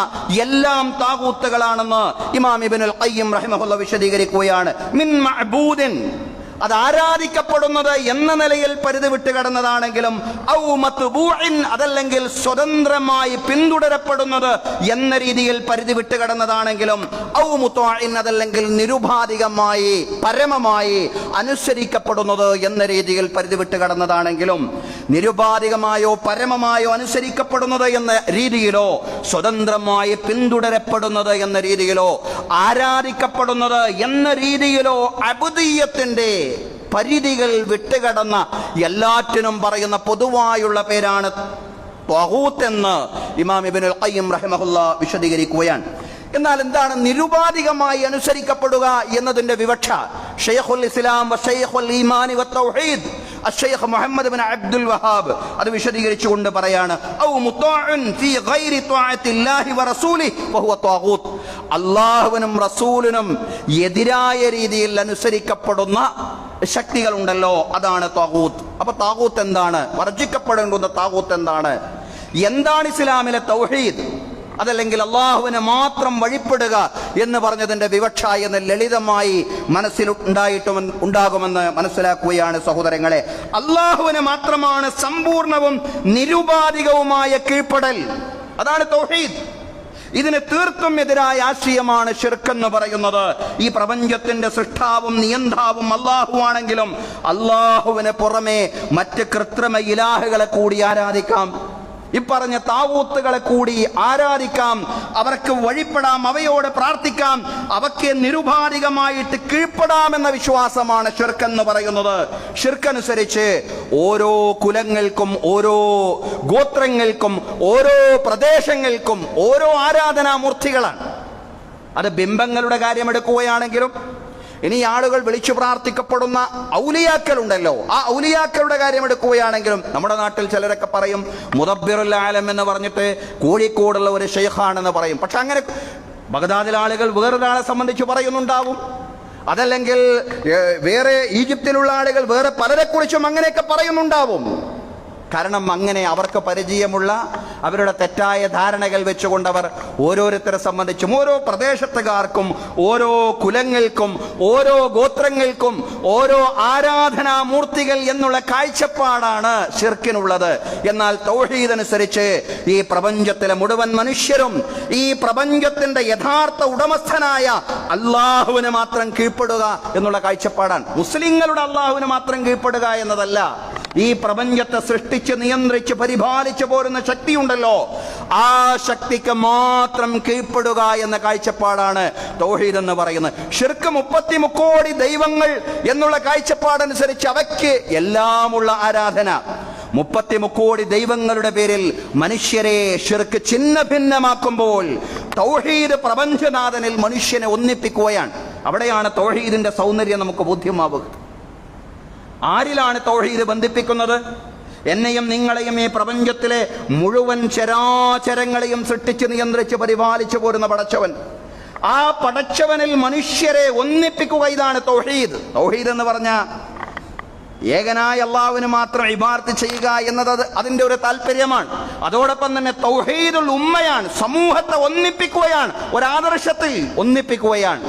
എല്ലാം താഗൂത്തുകളാണെന്ന് ഇമാം ഇബ്നുൽ ഖയ്യിം റഹിമഹുല്ലാഹ് വിശദീകരിക്കുകയാണ്. മിൻ മഅബൂദിൻ, അത് ആരാധിക്കപ്പെടുന്നത് എന്ന നിലയിൽ പരിധി വിട്ട് കടന്നതാണെങ്കിലും, ഔ മത്ബൂഇൻ, അതല്ലെങ്കിൽ സ്വതന്ത്രമായി പിന്തുടരപ്പെടുന്നത് എന്ന രീതിയിൽ പരിധി വിട്ട് കടന്നതാണെങ്കിലും, ഔ മുതാഇൻ, അതല്ലെങ്കിൽ നിരുപാധികമായി പരമമായി അനുസരിക്കപ്പെടുന്നത് എന്ന രീതിയിൽ പരിധി വിട്ട് കടന്നതാണെങ്കിലും, നിരുപാധികമായോ പരമമായോ അനുസരിക്കപ്പെടുന്നത് എന്ന രീതിയിലോ, സ്വതന്ത്രമായി പിന്തുടരപ്പെടുന്നത് എന്ന രീതിയിലോ, ആരാധിക്കപ്പെടുന്നത് എന്ന രീതിയിലോ അബുദിയത്തിന്റെ പരിധികൾ വിട്ടുകടന്ന എല്ലാറ്റിനും പറയുന്ന പൊതുവായുള്ള പേരാണ് ത്വാഗൂത്ത് എന്ന് ഇമാം ഇബ്നുൽ ഖയ്യിം റഹിമഹുല്ലാഹ് വിശദീകരിക്കുകയാണ്. എന്നാൽ എന്താണ് നിരുപാധികമായി അനുസരിക്കപ്പെടുക എന്നതിന്റെ വിവക്ഷ? ശൈഖുൽ ഇസ്ലാം വ ശൈഖുൽ ഈമാൻ വ തൗഹീദ് അശ്ശൈഖ് മുഹമ്മദ് ഇബ്നു അബ്ദുൽ വഹാബ് അത് വിശദീകരിച്ചുകൊണ്ട് പറയാണ്, ഔ മുതാഉൻ ഫീ ഗൈരി ത്വാഅത്തില്ലാഹി വ റസൂലിഹി വഹുവ ത്വാഗൂത്ത്. അല്ലാഹുവിനും റസൂലിനും എതിരായ രീതിയിൽ അനുസരിക്കപ്പെടുന്ന ശക്തികളുണ്ടല്ലോ, അതാണ് ത്വാഗൂത്ത്. അപ്പൊ ത്വാഗൂത്ത് എന്താണ്? വർജിക്കപ്പെടേണ്ടുന്ന ത്വാഗൂത്ത് എന്താണ്? എന്താണ് ഇസ്ലാമിലെ തൗഹീദ്? അതല്ലെങ്കിൽ അള്ളാഹുവിനെ മാത്രം വഴിപ്പെടുക എന്ന് പറഞ്ഞതിന്റെ വിവക്ഷ എന്ന് ലളിതമായി മനസ്സിൽ ഉണ്ടാകുമെന്ന് മനസ്സിലാക്കുകയാണ് സഹോദരങ്ങളെ. അള്ളാഹുവിനെ മാത്രമാണ് സമ്പൂർണവും നിരുപാധികവുമായ കീഴ്പ്പെടൽ, അതാണ് തൗഹീദ്. ഇതിന് തീർത്തും എതിരായ ആശയമാണ് ശിർക്ക് എന്ന് പറയുന്നത്. ഈ പ്രപഞ്ചത്തിന്റെ സൃഷ്ടാവും നിയന്താവും അള്ളാഹു ആണെങ്കിലും അള്ളാഹുവിന് പുറമെ മറ്റ് കൃത്രിമ ഇലാഹുകളെ കൂടി ആരാധിക്കാം, ഇപ്പറഞ്ഞ താവൂത്തുകളെ കൂടി ആരാധിക്കാം, അവർക്ക് വഴിപ്പെടാം, അവയോട് പ്രാർത്ഥിക്കാം, അവയ്ക്ക് നിരുപാധികമായിട്ട് കീഴ്പ്പെടാമെന്ന വിശ്വാസമാണ് ശിർക്ക് എന്ന് പറയുന്നത്. ശിർക്കനുസരിച്ച് ഓരോ കുലങ്ങൾക്കും ഓരോ ഗോത്രങ്ങൾക്കും ഓരോ പ്രദേശങ്ങൾക്കും ഓരോ ആരാധനാമൂർത്തികളാണ്. അത് ബിംബങ്ങളുടെ കാര്യമെടുക്കുകയാണെങ്കിലും, ഇനി ആളുകൾ വിളിച്ചു പ്രാർത്ഥിക്കപ്പെടുന്ന ഔലിയാക്കൾ ഉണ്ടല്ലോ, ആ ഔലിയാക്കളുടെ കാര്യം എടുക്കുകയാണെങ്കിലും, നമ്മുടെ നാട്ടിൽ ചിലരൊക്കെ പറയും മുദബ്ബിറുൽ ആലം എന്ന് പറഞ്ഞിട്ട് കോഴിക്കോടുള്ള ഒരു ഷെയ്ഖാണെന്ന് പറയും. പക്ഷെ അങ്ങനെ ബഗ്ദാദിലെ ആളുകൾ വേറൊരാളെ സംബന്ധിച്ച് പറയുന്നുണ്ടാവും, അതല്ലെങ്കിൽ വേറെ ഈജിപ്തിലുള്ള ആളുകൾ വേറെ പലരെക്കുറിച്ചും അങ്ങനെയൊക്കെ പറയുന്നുണ്ടാവും. കാരണം അങ്ങനെ അവർക്ക് പരിചയമുള്ള അവരുടെ തെറ്റായ ധാരണകൾ വെച്ചുകൊണ്ടവർ ഓരോരുത്തരെ സംബന്ധിച്ചും ഓരോ പ്രദേശത്തുകാർക്കും ഓരോ കുലങ്ങൾക്കും ഓരോ ഗോത്രങ്ങൾക്കും ഓരോ ആരാധനാമൂർത്തികൾ എന്നുള്ള കാഴ്ചപ്പാടാണ് ശിർക്കിനുള്ളത്. എന്നാൽ തൗഹീദ് അനുസരിച്ച് ഈ പ്രപഞ്ചത്തിലെ മുഴുവൻ മനുഷ്യരും ഈ പ്രപഞ്ചത്തിന്റെ യഥാർത്ഥ ഉടമസ്ഥനായ അള്ളാഹുവിന് മാത്രം കീഴ്പ്പെടുക എന്നുള്ള കാഴ്ചപ്പാടാണ്. മുസ്ലിങ്ങളുടെ അള്ളാഹുവിന് മാത്രം കീഴ്പ്പെടുക എന്നതല്ല, ഈ പ്രപഞ്ചത്തെ സൃഷ്ടിച്ച് നിയന്ത്രിച്ച് പരിപാലിച്ചു പോരുന്ന ശക്തിയുണ്ടല്ലോ, ആ ശക്തിക്ക് മാത്രം കീഴ്പ്പെടുക എന്ന കാഴ്ചപ്പാടാണ് തൗഹീദ് എന്ന് പറയുന്നത്. ശിർക്ക് 33 കോടി ദൈവങ്ങൾ എന്നുള്ള കാഴ്ചപ്പാടനുസരിച്ച് അവയ്ക്ക് എല്ലാമുള്ള ആരാധന. 33 കോടി ദൈവങ്ങളുടെ പേരിൽ മനുഷ്യരെ ശിർക്ക് ഛിന്ന ഭിന്നമാക്കുമ്പോൾ തൗഹീദ് പ്രപഞ്ചനാഥനിൽ മനുഷ്യനെ ഒന്നിപ്പിക്കുകയാണ്. അവിടെയാണ് തൗഹീദിന്റെ സൗന്ദര്യം നമുക്ക് ബോധ്യമാവുക. ആരിലാണ് തൗഹീദ് ബന്ധിപ്പിക്കുന്നത്? എന്നെയും നിങ്ങളെയും ഈ പ്രപഞ്ചത്തിലെ മുഴുവൻ ചരാചരങ്ങളെയും സൃഷ്ടിച്ച് നിയന്ത്രിച്ച് പരിപാലിച്ചു പോരുന്ന പടച്ചവൻ, ആ പടച്ചവനിൽ മനുഷ്യരെ ഒന്നിപ്പിക്കുക, ഇതാണ് തൗഹീദ്. തൗഹീദ് എന്ന് പറഞ്ഞ ഏകനായ അള്ളാഹുവിന് മാത്രം ഇബാദത്ത് ചെയ്യുക എന്നത് അതിന്റെ ഒരു താല്പര്യമാണ്. അതോടൊപ്പം തന്നെ തൗഹീദുൽ ഉമ്മയാണ്, സമൂഹത്തെ ഒന്നിപ്പിക്കുകയാണ്, ഒരാദർശത്തിൽ ഒന്നിപ്പിക്കുകയാണ്.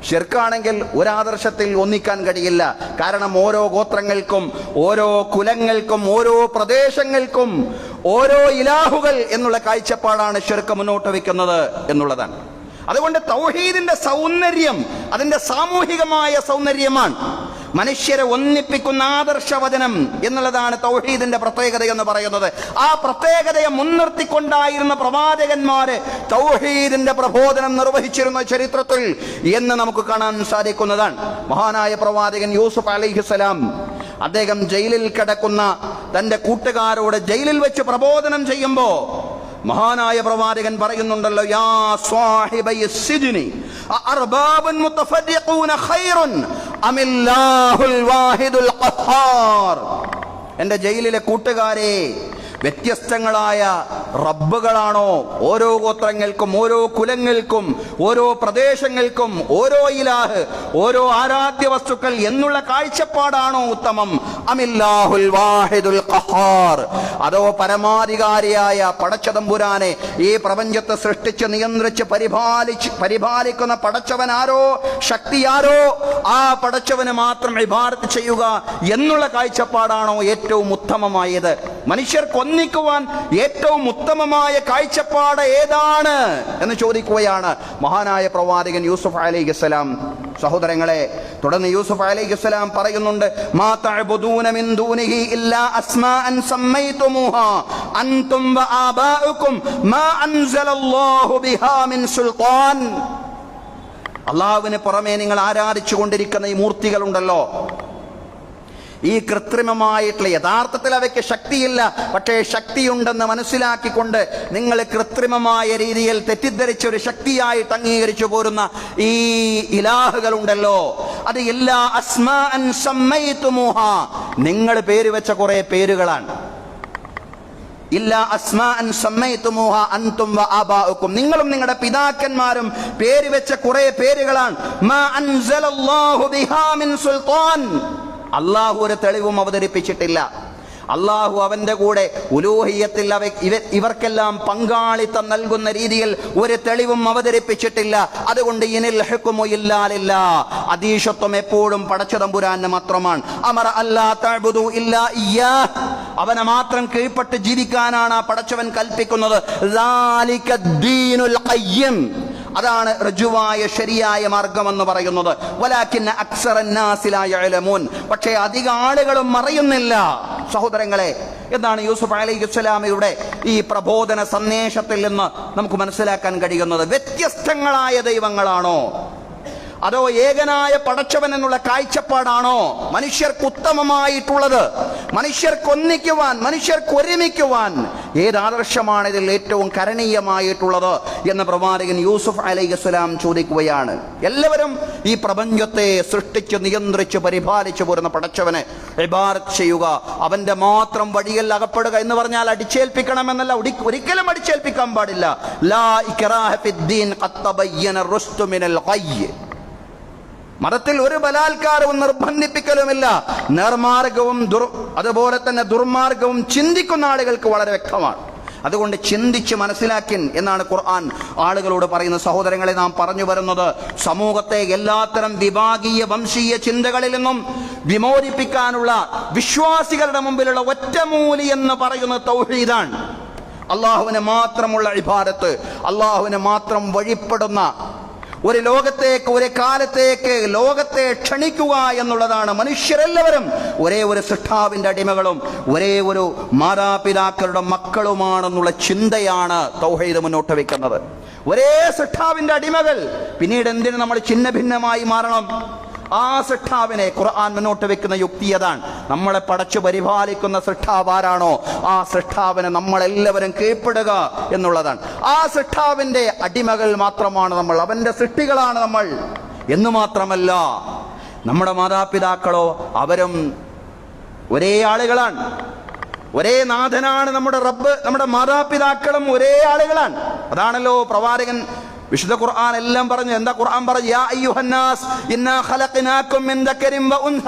ശിർക്കാണെങ്കിൽ ഒരാദർശത്തിൽ ഒന്നിക്കാൻ കഴിയില്ല. കാരണം ഓരോ ഗോത്രങ്ങൾക്കും ഓരോ കുലങ്ങൾക്കും ഓരോ പ്രദേശങ്ങൾക്കും ഓരോ ഇലാഹുകൾ എന്നുള്ള കാഴ്ചപ്പാടാണ് ശിർക്ക് മുന്നോട്ട് വെക്കുന്നത് എന്നുള്ളതാണ്. അതുകൊണ്ട് തൗഹീദിന്റെ സൗന്ദര്യം അതിന്റെ സാമൂഹികമായ സൗന്ദര്യമാണ്. മനുഷ്യരെ ഒന്നിപ്പിക്കുന്ന ആദർശവചനം എന്നുള്ളതാണ് തൗഹീദിന്റെ പ്രത്യേകത എന്ന് പറയുന്നത്. ആ പ്രത്യേകതയെ മുൻനിർത്തിക്കൊണ്ടായിരുന്ന പ്രവാചകന്മാര് തൗഹീദിന്റെ പ്രബോധനം നിർവഹിച്ചിരുന്ന ചരിത്രത്തിൽ എന്ന് നമുക്ക് കാണാൻ സാധിക്കുന്നതാണ്. മഹാനായ പ്രവാചകൻ യൂസുഫ് അലൈഹിസ്സലാം, അദ്ദേഹം ജയിലിൽ കിടക്കുന്ന തന്റെ കൂട്ടുകാരോട് ജയിലിൽ വെച്ച് പ്രബോധനം ചെയ്യുമ്പോ മഹാനായ പ്രവാചകൻ പറയുന്നുണ്ടല്ലോ, യാ സ്വാഹിബൈ സിജ്നി അർബാബുൻ മുതഫരിഖൂന ഖൈറുൻ അമില്ലാഹുൽ വാഹിദുൽ ഖഹാർ. എൻ്റെ ജയിലിലെ കൂട്ടുകാരെ, വ്യത്യസ്തങ്ങളായ റബ്ബുകളാണോ ഓരോ ഗോത്രങ്ങൾക്കും ഓരോ കുലങ്ങൾക്കും ഓരോ പ്രദേശങ്ങൾക്കും ഓരോ ഇലാഹ് ഓരോ ആരാധ്യ വസ്തുക്കൾ എന്നുള്ള കാഴ്ചപ്പാടാണോ ഉത്തമം? അമില്ലാഹുൽ വാഹിദുൽ ഖഹാർ, അതോ പരമാധികാരിയായ പടച്ചതമ്പുരാനെ ഈ പ്രപഞ്ചത്തെ സൃഷ്ടിച്ച് നിയന്ത്രിച്ച് പരിപാലിക്കുന്ന പടച്ചവൻ ആരോ, ശക്തി ആരോ, ആ പടച്ചവന് മാത്രം ഇബാദത്ത് ചെയ്യുക എന്നുള്ള കാഴ്ചപ്പാടാണോ ഏറ്റവും ഉത്തമമായത്? മനുഷ്യർക്ക് ഒന്നിക്കുവാൻ ഏറ്റവും ഉത്തമമായ കാഴ്ചപ്പാട് ഏതാണ് എന്ന് ചോദിക്കുകയാണ് മഹാനായ പ്രവാചകൻ യൂസുഫ് അലൈഹിസ്സലാം. സഹോദരങ്ങളെ, തുടർന്ന് യൂസുഫ് അലൈഹിസ്സലാം പറയുന്നുണ്ട്, മാ തഅബുദൂന മിൻ ദൂനിഹി ഇല്ലാ അസ്മാഅൻ സമ്മൈതുമുഹാ അൻതും വആബാഉകും മാ അൻസലല്ലാഹു ബിഹാ മിൻ സുൽത്താൻ. അല്ലാഹുവിന് പുറമെ നിങ്ങൾ ആരാധിച്ചു കൊണ്ടിരിക്കുന്ന ഈ മൂർത്തികളുണ്ടല്ലോ, ഈ കൃത്രിമമായിട്ടുള്ള, യഥാർത്ഥത്തിൽ അവയ്ക്ക് ശക്തിയില്ല, പക്ഷേ ശക്തിയുണ്ടെന്ന് മനസ്സിലാക്കിക്കൊണ്ട് നിങ്ങൾ കൃത്രിമമായ രീതിയിൽ തെറ്റിദ്ധരിച്ചൊരു ശക്തിയായിട്ട് അംഗീകരിച്ചു പോരുന്ന ഈ ഇലാഹുകളുണ്ടല്ലോ, അത് എല്ലാ അസ്മാഅൻ സമ്മൈതുമുഹാ, നിങ്ങൾ പേര് വെച്ച കുറെ പേരുകളാണ്. ഇല്ലാ അസ്മാഅൻ സമ്മൈതുമുഹാ അൻതും വആബാഉകും, നിങ്ങളും നിങ്ങളുടെ പിതാക്കന്മാരും പേര് വെച്ച കുറെ പേരുകളാണ്. മാ അൻസലല്ലാഹു ബിഹാ മിൻ സുൽത്താൻ, അള്ളാഹു ഒരു തെളിവും അവതരിപ്പിച്ചിട്ടില്ല. അള്ളാഹു അവന്റെ കൂടെ ഉലൂഹിയത്തിൽ ഇവർക്കെല്ലാം പങ്കാളിത്തം നൽകുന്ന രീതിയിൽ ഒരു തെളിവും അവതരിപ്പിച്ചിട്ടില്ല. അതുകൊണ്ട് ഇനിൽ ഹുക്മു ഇല്ലാ ലില്ലാഹ്, അതീശത്വം എപ്പോഴും പടച്ചതമ്പുരാന് മാത്രമാണ്. അമറ അല്ലാ തഅബുദു ഇല്ലാ ഇയ്യാഹ്, അവനെ മാത്രം കീഴ്പ്പെട്ട് ജീവിക്കാനാണ് ആ പടച്ചവൻ കൽപ്പിക്കുന്നത്. ദാലിക ദീനുൽ ഖയ്യിം, അതാണ് ഋജുവായ ശരിയായ മാർഗമെന്ന് പറയുന്നത്. വലാകിന്ന അക്സറൻ നാസി ലാ യഅലമൂൻ, പക്ഷേ അധിക ആളുകളും അറിയുന്നില്ല. സഹോദരങ്ങളെ, എന്താണ് യൂസുഫ് അലൈഹിസ്സലാമയുടെ ഈ പ്രബോധന സന്ദേശത്തിൽ നിന്ന് നമുക്ക് മനസ്സിലാക്കാൻ കഴിയുന്നത്? വ്യത്യസ്തങ്ങളായ ദൈവങ്ങളാണോ അതോ ഏകനായ പടച്ചവൻ എന്നുള്ള കാഴ്ചപ്പാടാണോ മനുഷ്യർക്ക് ഉത്തമമായിട്ടുള്ളത്? മനുഷ്യർക്കൊന്നിക്കുവാൻ, മനുഷ്യർക്ക് ഒരുമിക്കുവാൻ ഏതാദർശമാണ് ഇതിൽ ഏറ്റവും കരണീയമായിട്ടുള്ളത് എന്ന് പ്രവാചകൻ യൂസുഫ് അലൈഹിസ്സലാം ചോദിക്കുകയാണ്. എല്ലാവരും ഈ പ്രപഞ്ചത്തെ സൃഷ്ടിച്ച് നിയന്ത്രിച്ച് പരിപാലിച്ചു പോരുന്ന പടച്ചവനെ ഇബാദത്ത് ചെയ്യുക, അവന്റെ മാത്രം വഴിയിൽ അകപ്പെടുക എന്ന് പറഞ്ഞാൽ അടിച്ചേൽപ്പിക്കണമെന്നല്ല, ഒരിക്കലും അടിച്ചേൽപ്പിക്കാൻ പാടില്ല. ലാ ഇക്റാഹ ഫിദ്ദീൻ ഖദ് തബയ്യന റുശ്ദു മിനൽ ഗയ്യ്, മതത്തിൽ ഒരു ബലാത്കാരവും നിർബന്ധിപ്പിക്കലുമില്ല. നേർമാർഗവും അതുപോലെ തന്നെ ദുർമാർഗവും ചിന്തിക്കുന്ന ആളുകൾക്ക് വളരെ വ്യക്തമാണ്. അതുകൊണ്ട് ചിന്തിച്ച് മനസ്സിലാക്കിൻ എന്നാണ് ഖുർആൻ ആളുകളോട് പറയുന്ന. സഹോദരങ്ങളെ, നാം പറഞ്ഞു വരുന്നത് സമൂഹത്തെ എല്ലാത്തരം വിഭാഗീയ വംശീയ ചിന്തകളിൽ നിന്നും വിമോചിപ്പിക്കാനുള്ള വിശ്വാസികളുടെ മുമ്പിലുള്ള ഒറ്റമൂലി എന്ന് പറയുന്നത് തൗഹീദാണ്. അള്ളാഹുവിനെ മാത്രമുള്ള ഇബാദത്ത്, അള്ളാഹുവിനെ മാത്രം വഴിപ്പെടുന്ന ഒരു ലോകത്തേക്ക്, ഒരു കാലത്തേക്ക് ലോകത്തെ ക്ഷണിക്കുക എന്നുള്ളതാണ്. മനുഷ്യരെല്ലാവരും ഒരേ ഒരു സൃഷ്ടാവിന്റെ അടിമകളും ഒരേ ഒരു മാതാപിതാക്കളുടെ മക്കളുമാണെന്നുള്ള ചിന്തയാണ് തൗഹീദ് മുന്നോട്ട് വെക്കുന്നത്. ഒരേ സൃഷ്ടാവിന്റെ അടിമകൾ. പിന്നീട് എന്തിനു നമ്മൾ ഛിന്ന ഭിന്നമായി മാറണം? ആ സൃഷ്ടാവിനെ ഖുർആൻ മുന്നോട്ട് വെക്കുന്ന യുക്തി അതാണ്. നമ്മളെ പടച്ചു പരിപാലിക്കുന്ന സൃഷ്ടാവ് ആരാണോ ആ സൃഷ്ടാവിനെ നമ്മളെല്ലാവരും കീഴ്പ്പെടുക എന്നുള്ളതാണ്. ആ സൃഷ്ടാവിന്റെ അടിമകൾ മാത്രമാണ് നമ്മൾ, അവന്റെ സൃഷ്ടികളാണ് നമ്മൾ എന്ന് മാത്രമല്ല, നമ്മുടെ മാതാപിതാക്കളോ അവരും ഒരേ ആളുകളാണ്, ഒരേ നാഥനാണ് നമ്മുടെ റബ്ബ്. നമ്മുടെ മാതാപിതാക്കളും ഒരേ ആളുകളാണ്. അതാണല്ലോ പ്രവാചകൻ വിശുദ്ധ ഖുർആൻ എല്ലാം പറഞ്ഞു. എന്താ ഖുർആൻ പറഞ്ഞു? യാ അയ്യുഹന്നാസ് ഇന്നാ ഖലഖനാകും മിൻ ദക്കരിൻ വ ഉൻസ.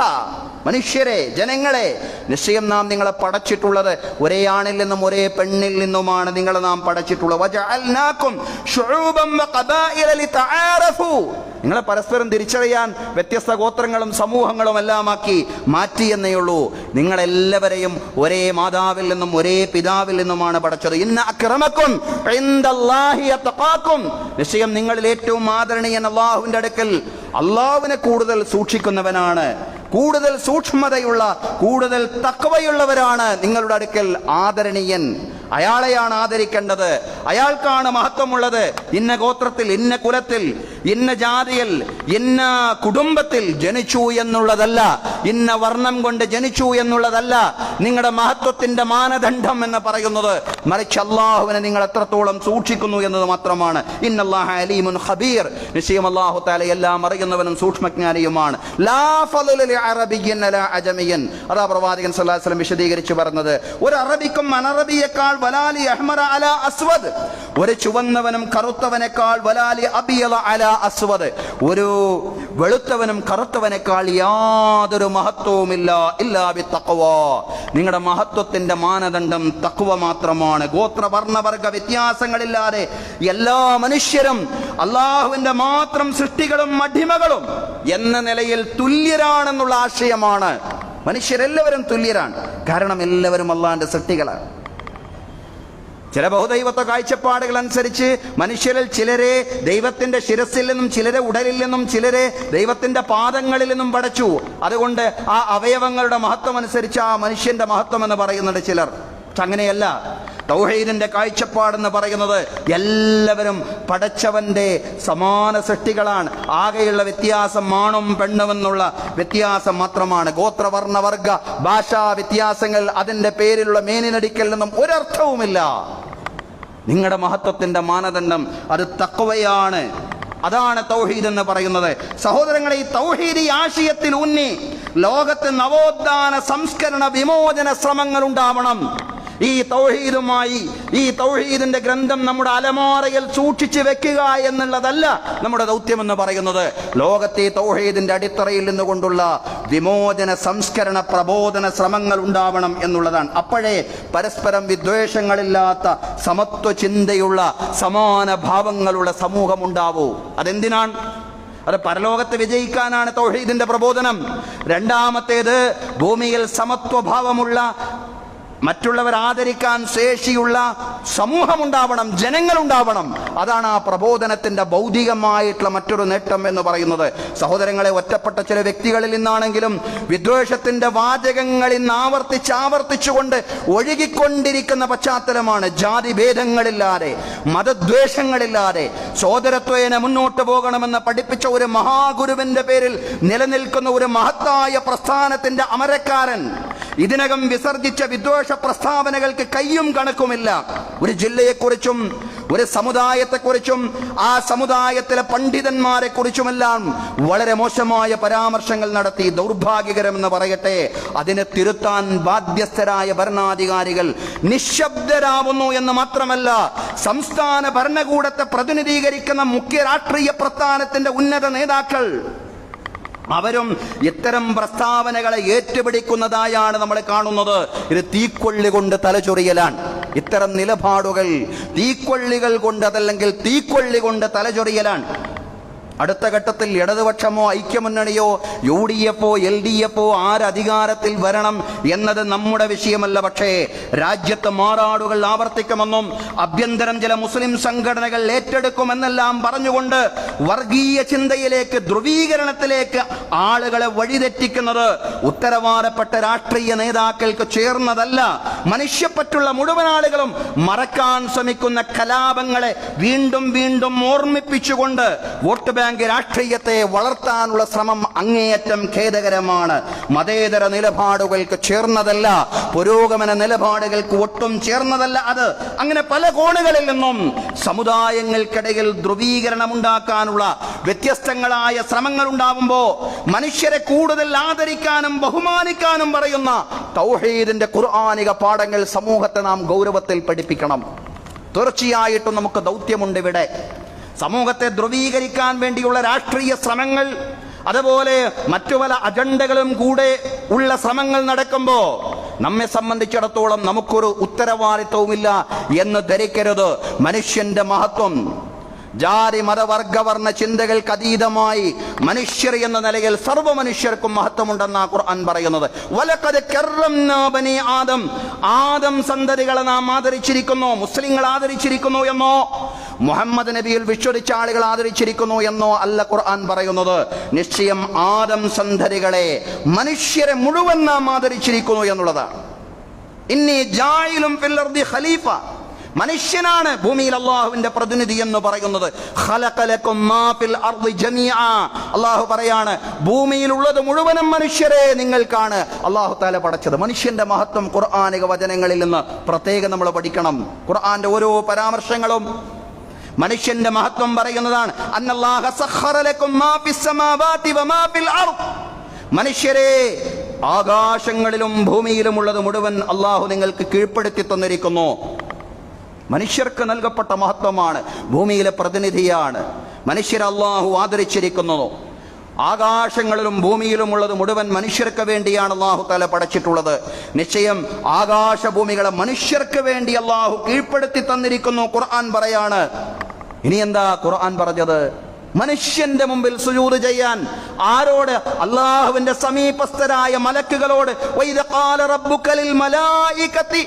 മനുഷ്യരെ, ജനങ്ങളെ, നിശ്ചയം നാം നിങ്ങളെ പടച്ചിട്ടുള്ളത് ഒരേ ആണിൽ നിന്നും ഒരേ പെണ്ണിൽ നിന്നുമാണ് നിങ്ങളെ നാം പടച്ചിട്ടുള്ളത്. വജഅൽനാകും ശുഊബൻ വ ഖബായില ലിതആറഫു. നിങ്ങളെ പരസ്പരം തിരിച്ചറിയാൻ വ്യത്യസ്ത ഗോത്രങ്ങളും സമൂഹങ്ങളും എല്ലാമാക്കി മാറ്റി എന്നേ ഉള്ളൂ. നിങ്ങളെല്ലാവരെയും ഒരേ മാതാവിൽ നിന്നും ഒരേ പിതാവിൽ നിന്നുമാണ് പടച്ചത്. ഇന്ന അക്രമക്കും ഇൻദല്ലാഹി അത്ഖാക്കും. നിശ്ചയം നിങ്ങളിൽ ഏറ്റവും ആദരണീയൻ അല്ലാഹുവിന്റെ അടുക്കൽ അല്ലാഹുവിനെ കൂടുതൽ സൂക്ഷിക്കുന്നവനാണ്, കൂടുതൽ സൂക്ഷ്മതയുള്ള, കൂടുതൽ തഖ്വയുള്ളവരാണ് നിങ്ങളുടെ അടുക്കൽ ആദരണീയൻ. അയാളെയാണ് ആദരിക്കേണ്ടത്, അയാൾക്കാണ് മഹത്വമുള്ളത്. ഇന്ന ഗോത്രത്തിൽ, ഇന്ന കുലത്തിൽ, ഇന്ന ജാതിയിൽ, ഇന്ന കുടുംബത്തിൽ ജനിച്ചു എന്നുള്ളതല്ല, ഇന്ന വർണ്ണം കൊണ്ട് ജനിച്ചു എന്നുള്ളതല്ല നിങ്ങളുടെ മഹത്വത്തിന്റെ മാനദണ്ഡം എന്ന് പറയുന്നത്. മറിച്ച് അല്ലാഹുവിനെ നിങ്ങൾ എത്രത്തോളം സൂക്ഷിക്കുന്നു എന്നത് മാത്രമാണ്. ഇന്നല്ലാഹ അലീമുൻ ഖബീർ. നിശ്ചയം അല്ലാഹു തആല എല്ലാം അറിയുന്നവനും സൂക്ഷ്മജ്ഞാനിയുമാണ്. ലാ ഫളല ലിഅറബിയ്യിൻ ലാ അജമിയ്യിൻ. അതാ പ്രവാചകൻ സല്ലല്ലാഹു അലൈഹി വസല്ലം വിശദീകരിച്ചു പറഞ്ഞത്. ഒരു അറബിക്കും അനറബിയേക്കാൾ വലാലി അഹ്മറ അലാ അസ്വദ്. ഒരു ചുവന്നവനും കറുത്തവനേക്കാൾ വലാലി അബിയദ അലാ അസ്വദ്. ഒരു വെളുത്തവനും കറുത്തവനേക്കാൾ യാതൊരു മഹത്വവുമില്ല ഇല്ലാ ബിത്തഖ്വ. നിങ്ങളുടെ മഹത്വത്തിന്റെ മാനദണ്ഡം തഖ്വ മാത്രമാണ്. ഗോത്ര വർണ്ണവർഗ വ്യത്യാസങ്ങളില്ലാതെ എല്ലാ മനുഷ്യരും അള്ളാഹുവിന്റെ മാത്രം സൃഷ്ടികളും അടിമകളും എന്ന നിലയിൽ തുല്യരാണെന്നുള്ള ആശയമാണ്. മനുഷ്യരെല്ലാവരും തുല്യരാണ്, കാരണം എല്ലാവരും അള്ളാഹിന്റെ സൃഷ്ടികളാണ്. ചില ബഹുദൈവത്വ കാഴ്ചപ്പാടുകൾ അനുസരിച്ച് മനുഷ്യരിൽ ചിലരെ ദൈവത്തിന്റെ ശിരസിൽ നിന്നും, ചിലരെ ഉടലിൽ നിന്നും, ചിലരെ ദൈവത്തിന്റെ പാദങ്ങളിൽ നിന്നും പടച്ചു. അതുകൊണ്ട് ആ അവയവങ്ങളുടെ മഹത്വം അനുസരിച്ച് ആ മനുഷ്യന്റെ മഹത്വം എന്ന് പറയുന്നുണ്ട് ചിലർ. അങ്ങനെയല്ല. തൗഹീദിന്റെ കാഴ്ചപ്പാടെന്ന് പറയുന്നത് എല്ലാവരും പടച്ചവന്റെ സമാന സൃഷ്ടികളാണ്. ആകെയുള്ള വ്യത്യാസം ആണും പെണ്ണുമെന്നുള്ള വ്യത്യാസം മാത്രമാണ്. ഗോത്രവർണ്ണവർഗ ഭാഷാ വ്യത്യാസങ്ങൾ, അതിന്റെ പേരിലുള്ള മേനിനടിക്കൽ നിന്നും ഒരർത്ഥവുമില്ല. നിങ്ങളുടെ മഹത്വത്തിന്റെ മാനദണ്ഡം അത് തഖ്വയാണ്. അതാണ് തൗഹീദ് എന്ന് പറയുന്നത്. സഹോദരങ്ങളെ, ഈ തൗഹീദി ആശയത്തിൽ ഊന്നി ലോകത്ത് നവോത്ഥാന സംസ്കരണ വിമോചന ശ്രമങ്ങൾ ഉണ്ടാവണം. ഈ തൗഹീദുമായി, ഈ തൗഹീദിന്റെ ഗ്രന്ഥം നമ്മുടെ അലമാറയിൽ സൂക്ഷിച്ചു വെക്കുക എന്നുള്ളതല്ല നമ്മുടെ ദൗത്യം എന്ന് പറയുന്നത്. ലോകത്തെ തൗഹീദിന്റെ അടിത്തറയിൽ നിന്നുകൊണ്ടുള്ള വിമോചന സംസ്കരണ പ്രബോധന ശ്രമങ്ങൾ ഉണ്ടാവണം എന്നുള്ളതാണ്. അപ്പോഴേ പരസ്പരം വിദ്വേഷങ്ങളില്ലാത്ത, സമത്വ ചിന്തയുള്ള, സമാന ഭാവങ്ങളുള്ള സമൂഹം ഉണ്ടാവൂ. അതെന്തിനാണ്? അത് പരലോകത്ത് വിജയിക്കാനാണ് തൗഹീദിന്റെ പ്രബോധനം. രണ്ടാമത്തേത്, ഭൂമിയിൽ സമത്വഭാവമുള്ള, മറ്റുള്ളവർ ആദരിക്കാൻ ശേഷിയുള്ള സമൂഹമുണ്ടാവണം, ജനങ്ങളുണ്ടാവണം. അതാണ് ആ പ്രബോധനത്തിന്റെ ഭൗതികമായിട്ടുള്ള മറ്റൊരു നേട്ടം എന്ന് പറയുന്നത്. സഹോദരങ്ങളെ, ഒറ്റപ്പെട്ട ചില വ്യക്തികളിൽ നിന്നാണെങ്കിലും വിദ്വേഷത്തിന്റെ വാചകങ്ങൾ ഇന്ന് ആവർത്തിച്ചുകൊണ്ട് ഒഴുകിക്കൊണ്ടിരിക്കുന്ന പശ്ചാത്തലമാണ്. ജാതി ഭേദങ്ങളില്ലാതെ, മതദ്വേഷങ്ങളില്ലാതെ സോദരത്വേന മുന്നോട്ട് പോകണമെന്ന് പഠിപ്പിച്ച ഒരു മഹാഗുരുവിന്റെ പേരിൽ നിലനിൽക്കുന്ന ഒരു മഹത്തായ പ്രസ്ഥാനത്തിന്റെ അമരക്കാരൻ ഇതിനകം വിസർജിച്ച വിദ്വേഷ പ്രസ്താവനകൾക്ക് കയ്യും കണക്കുമില്ല. ഒരു ജില്ലയെക്കുറിച്ചും ഒരു സമുദായത്തെക്കുറിച്ചും ആ സമുദായത്തിലെ പണ്ഡിതന്മാരെ കുറിച്ചുമെല്ലാം വളരെ മോശമായ പരാമർശങ്ങൾ നടത്തി. ദൗർഭാഗ്യകരമെന്ന് പറയട്ടെ, അതിനെ തിരുത്താൻ ബാധ്യസ്ഥരായ ഭരണാധികാരികൾ നിശബ്ദരാവുന്നു എന്ന് മാത്രമല്ല, സംസ്ഥാന ഭരണകൂടത്തെ പ്രതിനിധീകരിക്കുന്ന മുഖ്യ രാഷ്ട്രീയ പ്രസ്ഥാനത്തിന്റെ ഉന്നത നേതാക്കൾ അവരും ഇത്തരം പ്രസ്താവനകളെ ഏറ്റുപിടിക്കുന്നതായാണ് നമ്മൾ കാണുന്നത്. ഇത് തീക്കൊള്ളി കൊണ്ട് തലചൊറിയലാണ്. ഇത്തരം നിലപാടുകൾ തീക്കൊള്ളികൾ കൊണ്ട്, അതല്ലെങ്കിൽ തീക്കൊള്ളി കൊണ്ട് തലചൊറിയലാണ്. അടുത്ത ഘട്ടത്തിൽ ഇടതുപക്ഷമോ ഐക്യമുന്നണിയോ UDF LDF ആരധികാരത്തിൽ വരണം എന്നത് നമ്മുടെ വിഷയമല്ല. പക്ഷേ രാജ്യത്ത് മാറാടുകൾ ആവർത്തിക്കുമെന്നും ആഭ്യന്തരം ചില മുസ്ലിം സംഘടനകൾ ഏറ്റെടുക്കുമെന്നെല്ലാം പറഞ്ഞുകൊണ്ട് വർഗീയ ചിന്തയിലേക്ക്, ധ്രുവീകരണത്തിലേക്ക് ആളുകളെ വഴിതെറ്റിക്കുന്നത് ഉത്തരവാദപ്പെട്ട രാഷ്ട്രീയ നേതാക്കൾക്ക് ചേർന്നതല്ല. മനുഷ്യപ്പറ്റുള്ള മുഴുവൻ ആളുകളും മറക്കാൻ ശ്രമിക്കുന്ന കലാപങ്ങളെ വീണ്ടും വീണ്ടും ഓർമ്മിപ്പിച്ചുകൊണ്ട് വോട്ട് ബാങ്ക് രാഷ്ട്രീയത്തെ വളർത്താനുള്ള ശ്രമം അങ്ങേയറ്റം ഖേദകരമാണ്. മതേതര നിലപാടുകൾക്ക് ചേർന്നതല്ല, പുരോഗമന നിലപാടുകൾക്ക് ഒട്ടും ചേർന്നതല്ല അത്. അങ്ങനെ പല കോണുകളിൽ നിന്നും സമുദായങ്ങൾക്കിടയിൽ ധ്രുവീകരണം ഉണ്ടാക്കാനുള്ള വ്യത്യസ്തങ്ങളായ ശ്രമങ്ങൾ ഉണ്ടാവുമ്പോൾ മനുഷ്യരെ കൂടുതൽ ആദരിക്കാനും ബഹുമാനിക്കാനും പറയുന്ന തൗഹീദിന്റെ ഖുർആനിക പാഠങ്ങൾ സമൂഹത്തെ നാം ഗൗരവത്തിൽ പഠിപ്പിക്കണം. തീർച്ചയായിട്ടും നമുക്ക് ദൗത്യമുണ്ട് ഇവിടെ. സമൂഹത്തെ ധ്രുവീകരിക്കാൻ വേണ്ടിയുള്ള രാഷ്ട്രീയ ശ്രമങ്ങൾ, അതുപോലെ മറ്റു പല അജണ്ടകളും കൂടെ ഉള്ള ശ്രമങ്ങൾ നടക്കുമ്പോൾ നമ്മെ സംബന്ധിച്ചിടത്തോളം നമുക്കൊരു ഉത്തരവാദിത്വവുമില്ല എന്ന് ധരിക്കരുത്. മനുഷ്യന്റെ മഹത്വം ജാതി മതവർഗവർണ്ണ ചിന്തകൾക്ക് അതീതമായി മനുഷ്യർ എന്ന നിലയിൽ സർവ്വ മനുഷ്യർക്കും മഹത്വമുണ്ടെന്നാ ഖുർആൻ പറയുന്നത്. വലഖദ് കർറംനാ ബനി ആദം, ആദം സന്തതികളെ നാം ആദരിച്ചിരിക്കുന്നു. മുസ്ലിങ്ങൾ ആദരിച്ചിരിക്കുന്നു എന്നോ മുഹമ്മദ് നബിയിൽ വിശ്വസിച്ച ആളുകൾ ആദരിച്ചിരിക്കുന്നു എന്നോ അല്ല ഖുർആൻ പറയുന്നത്. നിശ്ചയം ആദം സന്തതികളെ, മനുഷ്യരെ മുഴുവൻ നാം ആദരിച്ചിരിക്കുന്നു എന്നുള്ളതാണ്. ഇന്നി ജായിലും ഫിൽ അർദി ഖലീഫ, മനുഷ്യനാണ് ഭൂമിയിൽ അള്ളാഹുവിന്റെ പ്രതിനിധി എന്ന് പറയുന്നത്. ഖലഖലകും മാ ഫിൽ അർദി ജമീഅ, അള്ളാഹു പറയാണ് ഭൂമിയിലുള്ളത് മുഴുവനും മനുഷ്യരെ നിങ്ങൾക്കാണ് അള്ളാഹു തആല പടച്ചത്. മനുഷ്യന്റെ മഹത്വം ഖുർആനിക വചനങ്ങളിൽ നിന്ന് പ്രത്യേകം നമ്മൾ പഠിക്കണം. ഖുർആന്റെ ഓരോ പരാമർശങ്ങളും മനുഷ്യന്റെ മഹത്വം പറയുന്നതാണ്. അന്നല്ലാഹ സഖറ ലക്കും മാ ഫിസ് സമാവാതി വമാ ഫിൽ അർദ്, മനുഷ്യരെ ആകാശങ്ങളിലും ഭൂമിയിലുമുള്ളത് മുഴുവൻ അള്ളാഹു നിങ്ങൾക്ക് കീഴ്പ്പെടുത്തി തന്നിരിക്കുന്നു. മനുഷ്യർക്ക് നൽകപ്പെട്ട മഹത്വമാണ്. ഭൂമിയിലെ പ്രതിനിധിയാണ് മനുഷ്യരെ അള്ളാഹു ആദരിച്ചിരിക്കുന്നത്. ആകാശങ്ങളിലും ഭൂമിയിലുമുള്ളത് മുഴുവൻ മനുഷ്യർക്ക് വേണ്ടിയാണ് അള്ളാഹു തആല പടച്ചിട്ടുള്ളത്. നിശ്ചയം ആകാശഭൂമികളെ മനുഷ്യർക്ക് വേണ്ടി അള്ളാഹു കീഴ്പ്പെടുത്തി തന്നിരിക്കുന്നു. ഖുർആൻ പറയാണ്. ഇനി എന്താ ഖുർആൻ പറഞ്ഞത്? മനുഷ്യന്റെ മുമ്പിൽ സുജൂദ് ചെയ്യാൻ. ആരോട്? അള്ളാഹുവിന്റെ സമീപസ്ഥരായ മലക്കുകളോട്. വഇദ ഖാല റബ്ബുക ലിൽ മലായികതി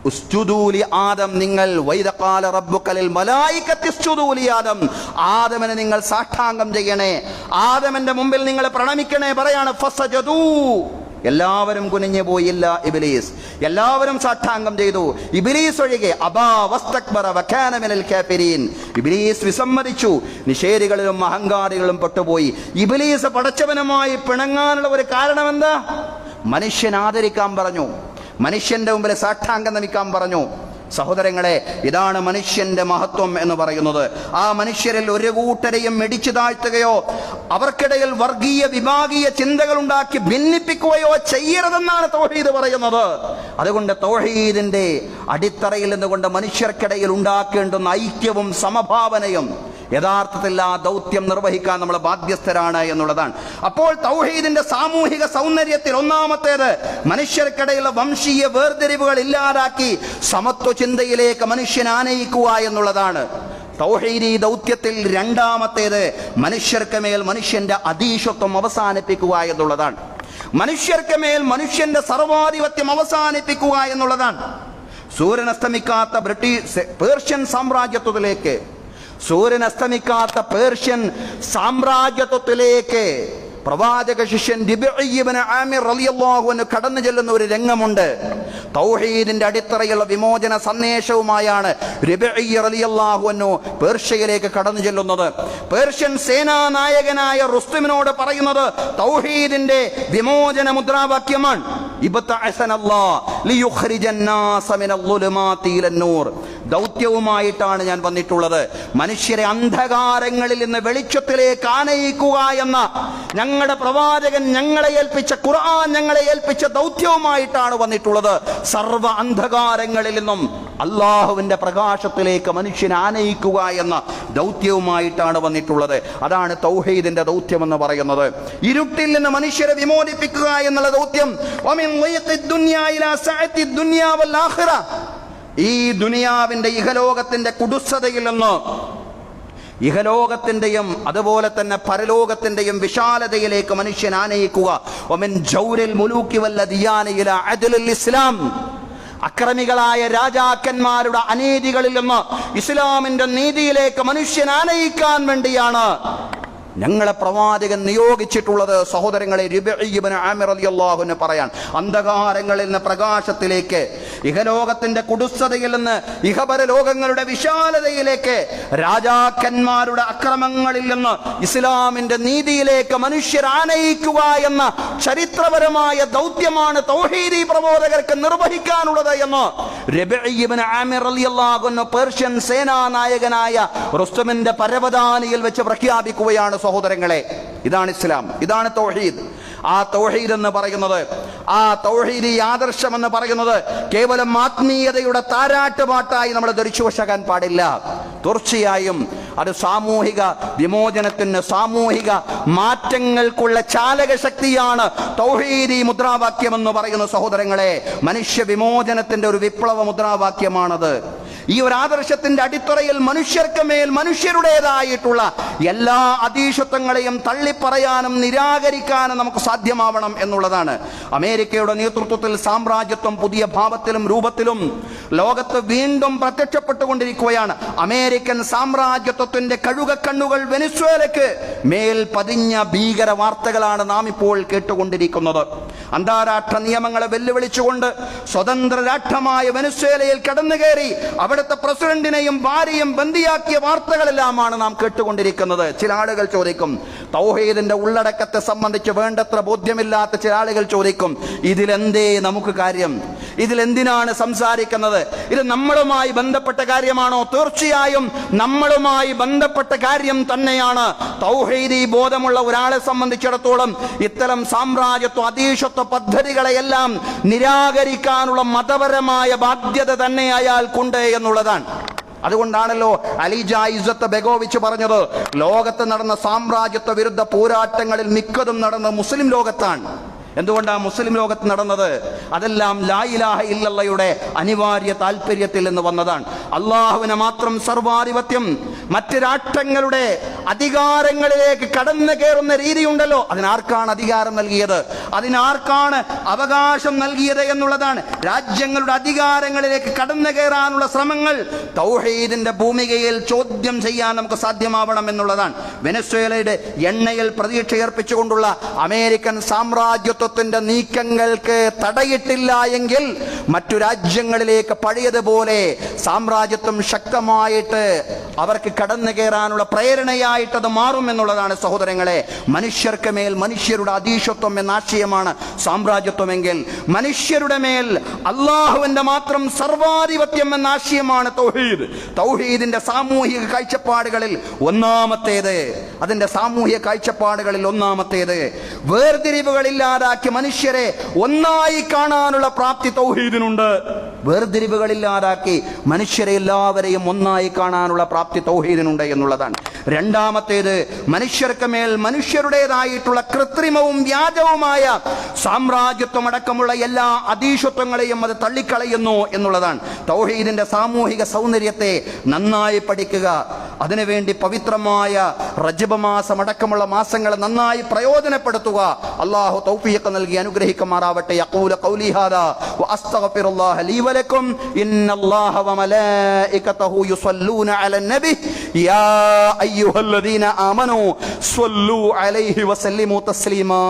ഉസ്ജുദൂ ലി ആദം, നിങ്ങൾ വഇദ ഖാല റബ്ബുക ലിൽ മലായികതി ഉസ്ജുദൂ ലി ആദം, ആദമിനെ നിങ്ങൾ സാഷ്ടാംഗം ചെയ്യണേ, ആദമിന്റെ മുമ്പിൽ നിങ്ങൾ പ്രണമിക്കണേ പറയാണ്. ഫസജദൂ, എല്ലാവരും കുനിഞ്ഞു പോയില്ല. ഇബ്ലീസ്, എല്ലാവരും സാഷ്ടാംഗം ചെയ്തു, ഇബ്ലീസ് ഒഴികെ. അബാ വസ്തക്ബറ വകാന മിനൽ കാഫിരീൻ, ഇബ്ലീസ് വിസമ്മതിച്ചു, നിഷേധികളിലും അഹങ്കാരികളും പെട്ടുപോയി. ഇബ്ലീസ് പടച്ചവനുമായി പിണങ്ങാനുള്ള ഒരു കാരണം എന്താ? മനുഷ്യൻ ആദരിക്കാൻ പറഞ്ഞു, മനുഷ്യന്റെ മുമ്പിൽ സാഷ്ടാംഗം നമിക്കാൻ പറഞ്ഞു. സഹോദരങ്ങളെ, ഇതാണ് മനുഷ്യന്റെ മഹത്വം എന്ന് പറയുന്നത്. ആ മനുഷ്യരിൽ ഒരു കൂട്ടരെയും ഇടിച്ചു താഴ്ത്തുകയോ അവർക്കിടയിൽ വർഗീയ വിഭാഗീയ ചിന്തകൾ ഉണ്ടാക്കി ഭിന്നിപ്പിക്കുകയോ ചെയ്യരുതെന്നാണ് തൗഹീദ് പറയുന്നത്. അതുകൊണ്ട് തൗഹീദിന്റെ അടിത്തറയിൽ നിന്നുകൊണ്ട് മനുഷ്യർക്കിടയിൽ ഉണ്ടാക്കേണ്ടുന്ന ഐക്യവും സമഭാവനയും യഥാർത്ഥത്തിൽ ആ ദൗത്യം നിർവഹിക്കാൻ നമ്മൾ ബാധ്യസ്ഥരാണ് എന്നുള്ളതാണ്. അപ്പോൾ തൗഹീദിന്റെ സാമൂഹിക സൗന്ദര്യത്തിൽ ഒന്നാമത്തേത് മനുഷ്യർക്കിടയിലുള്ള വംശീയ വേർതിരിവുകൾ ഇല്ലാതാക്കി സമത്വ ചിന്തയിലേക്ക് മനുഷ്യനെ ആനയിക്കുക എന്നുള്ളതാണ്. തൗഹീദി ദൗത്യത്തിൽ രണ്ടാമത്തേത് മനുഷ്യർക്ക് മേൽ മനുഷ്യന്റെ അധീശത്വം അവസാനിപ്പിക്കുക എന്നുള്ളതാണ്. മനുഷ്യർക്ക് മേൽ മനുഷ്യന്റെ സർവാധിപത്യം അവസാനിപ്പിക്കുക എന്നുള്ളതാണ്. സൂര്യൻ അസ്തമിക്കാത്ത പേർഷ്യൻ സാമ്രാജ്യത്വത്തിലേക്ക്, സൂര്യൻ അസ്തമിക്കാത്ത പേർഷ്യൻ സാമ്രാജ്യത്വത്തിലേക്ക് പ്രവാചക ശിഷ്യൻ റിബഈ ഇബ്നു ആമിർ റളിയല്ലാഹു അൻഹു കടന്നു ചെല്ലുന്ന ഒരു രംഗമുണ്ട്. തൗഹീദിന്റെ അടിത്തറയുള്ള വിമോചന സന്ദേശവുമായാണ് റിബഈ റളിയല്ലാഹു അൻഹു പേർഷ്യയിലേക്ക് കടന്നു ചെല്ലുന്നത്. പേർഷ്യൻ സേനാനായകനായ റുസ്തുമിനോട് പറയുന്നത് തൗഹീദിന്റെ വിമോചന മുദ്രാവാക്യമാണ്. ദൗത്യവുമായിട്ടാണ് ഞാൻ വന്നിട്ടുള്ളത്. മനുഷ്യരെ അന്ധകാരങ്ങളിൽ നിന്ന് വെളിച്ചത്തിലേക്ക് ആനയിക്കുക എന്ന ഞങ്ങളുടെ പ്രവാചകൻ ഞങ്ങളെ ഏൽപ്പിച്ച, ഖുർആൻ ഞങ്ങളെ ഏൽപ്പിച്ച ദൗത്യവുമായിട്ടാണ് വന്നിട്ടുള്ളത്. സർവ്വ അന്ധകാരങ്ങളിൽ നിന്നും അള്ളാഹുവിന്റെ പ്രകാശത്തിലേക്ക് മനുഷ്യനെ ആനയിക്കുക എന്ന ദൗത്യവുമായിട്ടാണ് വന്നിട്ടുള്ളത്. അതാണ് തൗഹീദിന്റെ ദൗത്യം എന്ന് പറയുന്നത്. ഇരുട്ടിൽ നിന്ന് മനുഷ്യരെ വിമോചിപ്പിക്കുക എന്നുള്ള ദൗത്യം. ഈ ദുനിയാവിന്റെ ഇഹലോകത്തിന്റെ കുടുസതയിൽ നിന്ന് ഇഹലോകത്തിന്റെയും അതുപോലെ തന്നെ പരലോകത്തിന്റെയും വിശാലതയിലേക്ക് മനുഷ്യൻ ആനയിക്കുക. വമിൻ ജൗരിൽ മുലൂക്കി വല്ലദിയാന ഇലാ അദ്ലിൽ ഇസ്ലാം. അക്രമികളായ രാജാക്കന്മാരുടെ അനീതികളിൽ നിന്ന് ഇസ്ലാമിന്റെ നീതിയിലേക്ക് മനുഷ്യൻ ആനയിക്കാൻ വേണ്ടിയാണ് ഞങ്ങളെ പ്രവാചകൻ നിയോഗിച്ചിട്ടുള്ളത്. സഹോദരങ്ങളെ, റിബഈ ഇബ്നു ആമിർ റളിയല്ലാഹു അൻഹു പറയാൻ, അന്ധകാരങ്ങളിൽ നിന്ന് പ്രകാശത്തിലേക്ക്, ഇഹലോകത്തിന്റെ കുടുസതയിൽ നിന്ന് ഇഹപര ലോകങ്ങളുടെ വിശാലതയിലേക്ക്, രാജാക്കന്മാരുടെ അക്രമങ്ങളിൽ നിന്ന് ഇസ്ലാമിന്റെ നീതിയിലേക്ക് മനുഷ്യർ ആനയിക്കുക എന്ന ചരിത്രപരമായ ദൗത്യമാണ് തൗഹീദി പ്രബോധകർക്ക് നിർവഹിക്കാനുള്ളത് എന്ന് റിബഈ ഇബ്നു ആമിർ റളിയല്ലാഹു അൻഹു പേർഷ്യൻ സേനാ നായകനായ റുസ്തമിന്റെ പരവതാനിയിൽ വെച്ച് പ്രഖ്യാപിക്കുകയാണ്. സഹോദരങ്ങളെ, ഇതാണ് ഇസ്ലാം, ഇതാണ് തൗഹീദ്. ആ തൗഹീദ് എന്ന് പറയുന്നത്, ആ തൗഹീദി ആദർശം എന്ന് പറയുന്നത് കേവലം ആത്മീയതയുടെ താരാട്ടുപാട്ടായി നമ്മൾ ധരിച്ചു വശാക്കാൻ പാടില്ല. തീർച്ചയായും അത് സാമൂഹിക വിമോചനത്തിന്, സാമൂഹിക മാറ്റങ്ങൾക്കുള്ള ചാലക ശക്തിയാണ് തൗഹീദി മുദ്രാവാക്യം എന്ന് പറയുന്ന സഹോദരങ്ങളെ. മനുഷ്യ വിമോചനത്തിന്റെ ഒരു വിപ്ലവ മുദ്രാവാക്യമാണത്. ഈ ഒരു ആദർശത്തിന്റെ അടിത്തറയിൽ മനുഷ്യർക്ക് മേൽ മനുഷ്യരുടേതായിട്ടുള്ള എല്ലാ അധീശത്വങ്ങളെയും തള്ളിപ്പറയാനും നിരാകരിക്കാനും നമുക്ക് സാധ്യമാവണം എന്നുള്ളതാണ്. അമേരിക്കയുടെ നേതൃത്വത്തിൽ സാമ്രാജ്യത്വം പുതിയ ഭാവത്തിലും രൂപത്തിലും ലോകത്ത് വീണ്ടും പ്രത്യക്ഷപ്പെട്ടുകൊണ്ടിരിക്കുകയാണ്. അമേരിക്കൻ സാമ്രാജ്യത്വത്തിന്റെ കഴുകക്കണ്ണുകൾ വെനിസ്വേലയ്ക്ക് മേൽ പതിഞ്ഞ ഭീകര വാർത്തകളാണ് നാം ഇപ്പോൾ കേട്ടുകൊണ്ടിരിക്കുന്നത്. അന്താരാഷ്ട്ര നിയമങ്ങളെ വെല്ലുവിളിച്ചുകൊണ്ട് സ്വതന്ത്ര രാഷ്ട്രമായ വെനിസ്വേലയിൽ കടന്നുകയറി അവിടുത്തെ പ്രസിഡന്റിനെയും ഭാര്യയും ബന്ദിയാക്കിയ വാർത്തകളെല്ലാമാണ് നാം കേട്ടുകൊണ്ടിരിക്കുന്നത്. ചില ആളുകൾ ചോദിക്കും, തൗഹീദിന്റെ ഉള്ളടക്കത്തെ സംബന്ധിച്ച് വേണ്ടത്ര ബോധ്യമില്ലാത്ത ചില ആളുകൾ ചോദിക്കും, ഇതിലെന്തേ നമുക്ക് കാര്യം, ഇതിലെന്തിനാണ് സംസാരിക്കുന്നത്, ഇത് നമ്മളുമായി ബന്ധപ്പെട്ട കാര്യമാണോ? തീർച്ചയായും നമ്മളുമായി ബന്ധപ്പെട്ട കാര്യം തന്നെയാണ്. തൗഹീദി ബോധമുള്ള ഒരാളെ സംബന്ധിച്ചിടത്തോളം ഇത്തരം സാമ്രാജ്യത്വ അധീശത്വ പദ്ധതികളെയെല്ലാം നിരാകരിക്കാനുള്ള മതപരമായ ബാധ്യത തന്നെ അയാൾക്കുണ്ട് എന്നുള്ളതാണ്. അതുകൊണ്ടാണല്ലോ അലിജ ഇസ്സത്ത് ബെഗോവിച്ച് പറഞ്ഞത്, ലോകത്ത് നടന്ന സാമ്രാജ്യത്വ വിരുദ്ധ പോരാട്ടങ്ങളിൽ മിക്കതും നടന്ന മുസ്ലിം ലോകത്താണ്. എന്തുകൊണ്ടാണ് മുസ്ലിം ലോകത്ത് നടന്നത്? അതെല്ലാം ലാ ഇലാഹ ഇല്ലല്ലയുടെ അനിവാര്യ താല്പര്യത്തിൽ നിന്ന് വന്നതാണ്. അള്ളാഹുവിനെ മാത്രം സർവാധിപത്യം, മറ്റ് രാഷ്ട്രങ്ങളുടെ അധികാരങ്ങളിലേക്ക് കടന്നു കയറുന്ന രീതിയുണ്ടല്ലോ, അതിനാർക്കാണ് അധികാരം നൽകിയത്, അതിനാർക്കാണ് അവകാശം നൽകിയത് എന്നുള്ളതാണ്. രാജ്യങ്ങളുടെ അധികാരങ്ങളിലേക്ക് കടന്നു കയറാനുള്ള ശ്രമങ്ങൾ തൗഹീദിന്റെ ഭൂമികയിൽ ചോദ്യം ചെയ്യാൻ നമുക്ക് സാധ്യമാവണം എന്നുള്ളതാണ്. വെനസ്വേലയുടെ എണ്ണയിൽ പ്രതീക്ഷയർപ്പിച്ചുകൊണ്ടുള്ള അമേരിക്കൻ സാമ്രാജ്യത്വ നീക്കങ്ങൾക്ക് തടയിട്ടില്ല എങ്കിൽ മറ്റു രാജ്യങ്ങളിലേക്ക് പഴയതുപോലെ സാമ്രാജ്യത്വം ശക്തമായിട്ട് അവർക്ക് കടന്നു കയറാനുള്ള പ്രേരണയായിട്ട് അത് മാറും എന്നുള്ളതാണ് സഹോദരങ്ങളെ. മനുഷ്യർക്ക് മേൽ മനുഷ്യരുടെ അധീശത്വം എന്ന ആശയമാണ് സാമ്രാജ്യത്വമെങ്കിൽ, മനുഷ്യരുടെ മേൽ അള്ളാഹുവിന്റെ മാത്രം സർവാധിപത്യം എന്ന ആശയമാണ് തൗഹീദ്. തൗഹീദിന്റെ സാമൂഹിക കാഴ്ചപ്പാടുകളിൽ ഒന്നാമത്തേത്, അതിന്റെ സാമൂഹിക കാഴ്ചപ്പാടുകളിൽ ഒന്നാമത്തേത് വേർതിരിവുകളില്ലാതെ മനുഷ്യരെ ഒന്നായി കാണാനുള്ള പ്രാപ്തി തൗഹീദിനുണ്ട്. വേർതിരിവുകളില്ലാതാക്കി മനുഷ്യരെ എല്ലാവരെയും ഒന്നായി കാണാനുള്ള പ്രാപ്തി തൗഹീദിനുണ്ട് എന്നുള്ളതാണ്. രണ്ടാമത്തേത്, മനുഷ്യർക്ക് മേൽ മനുഷ്യരുടേതായിട്ടുള്ള കൃത്രിമവും വ്യാജവുമായ സാമ്രാജ്യത്വം അടക്കമുള്ള എല്ലാ അധീശത്വങ്ങളെയും അത് തള്ളിക്കളയുന്നു എന്നുള്ളതാണ്. തൗഹീദിന്റെ സാമൂഹിക സൗന്ദര്യത്തെ നന്നായി പഠിക്കുക, അതിനുവേണ്ടി പവിത്രമായ റജബ് മാസം അടക്കമുള്ള മാസങ്ങളെ നന്നായി പ്രയോജനപ്പെടുത്തുക. അല്ലാഹു തൗഫീഖ് നൽകി അനുഗ്രഹിക്കുമാറാവട്ടെ. യഖൂലു ഖൗലി ഹാദാ വഅസ്തഗ്ഫിറുല്ലാഹ ലീ വലക്കും ഇന്നല്ലാഹ വമലായികതഹു യുസല്ലൂന അലൻ നബി യാ അയ്യുഹല്ലദീന ആമനൂ സ്വല്ലൂ അലൈഹി വസല്ലിമു തസ്ലീമാ.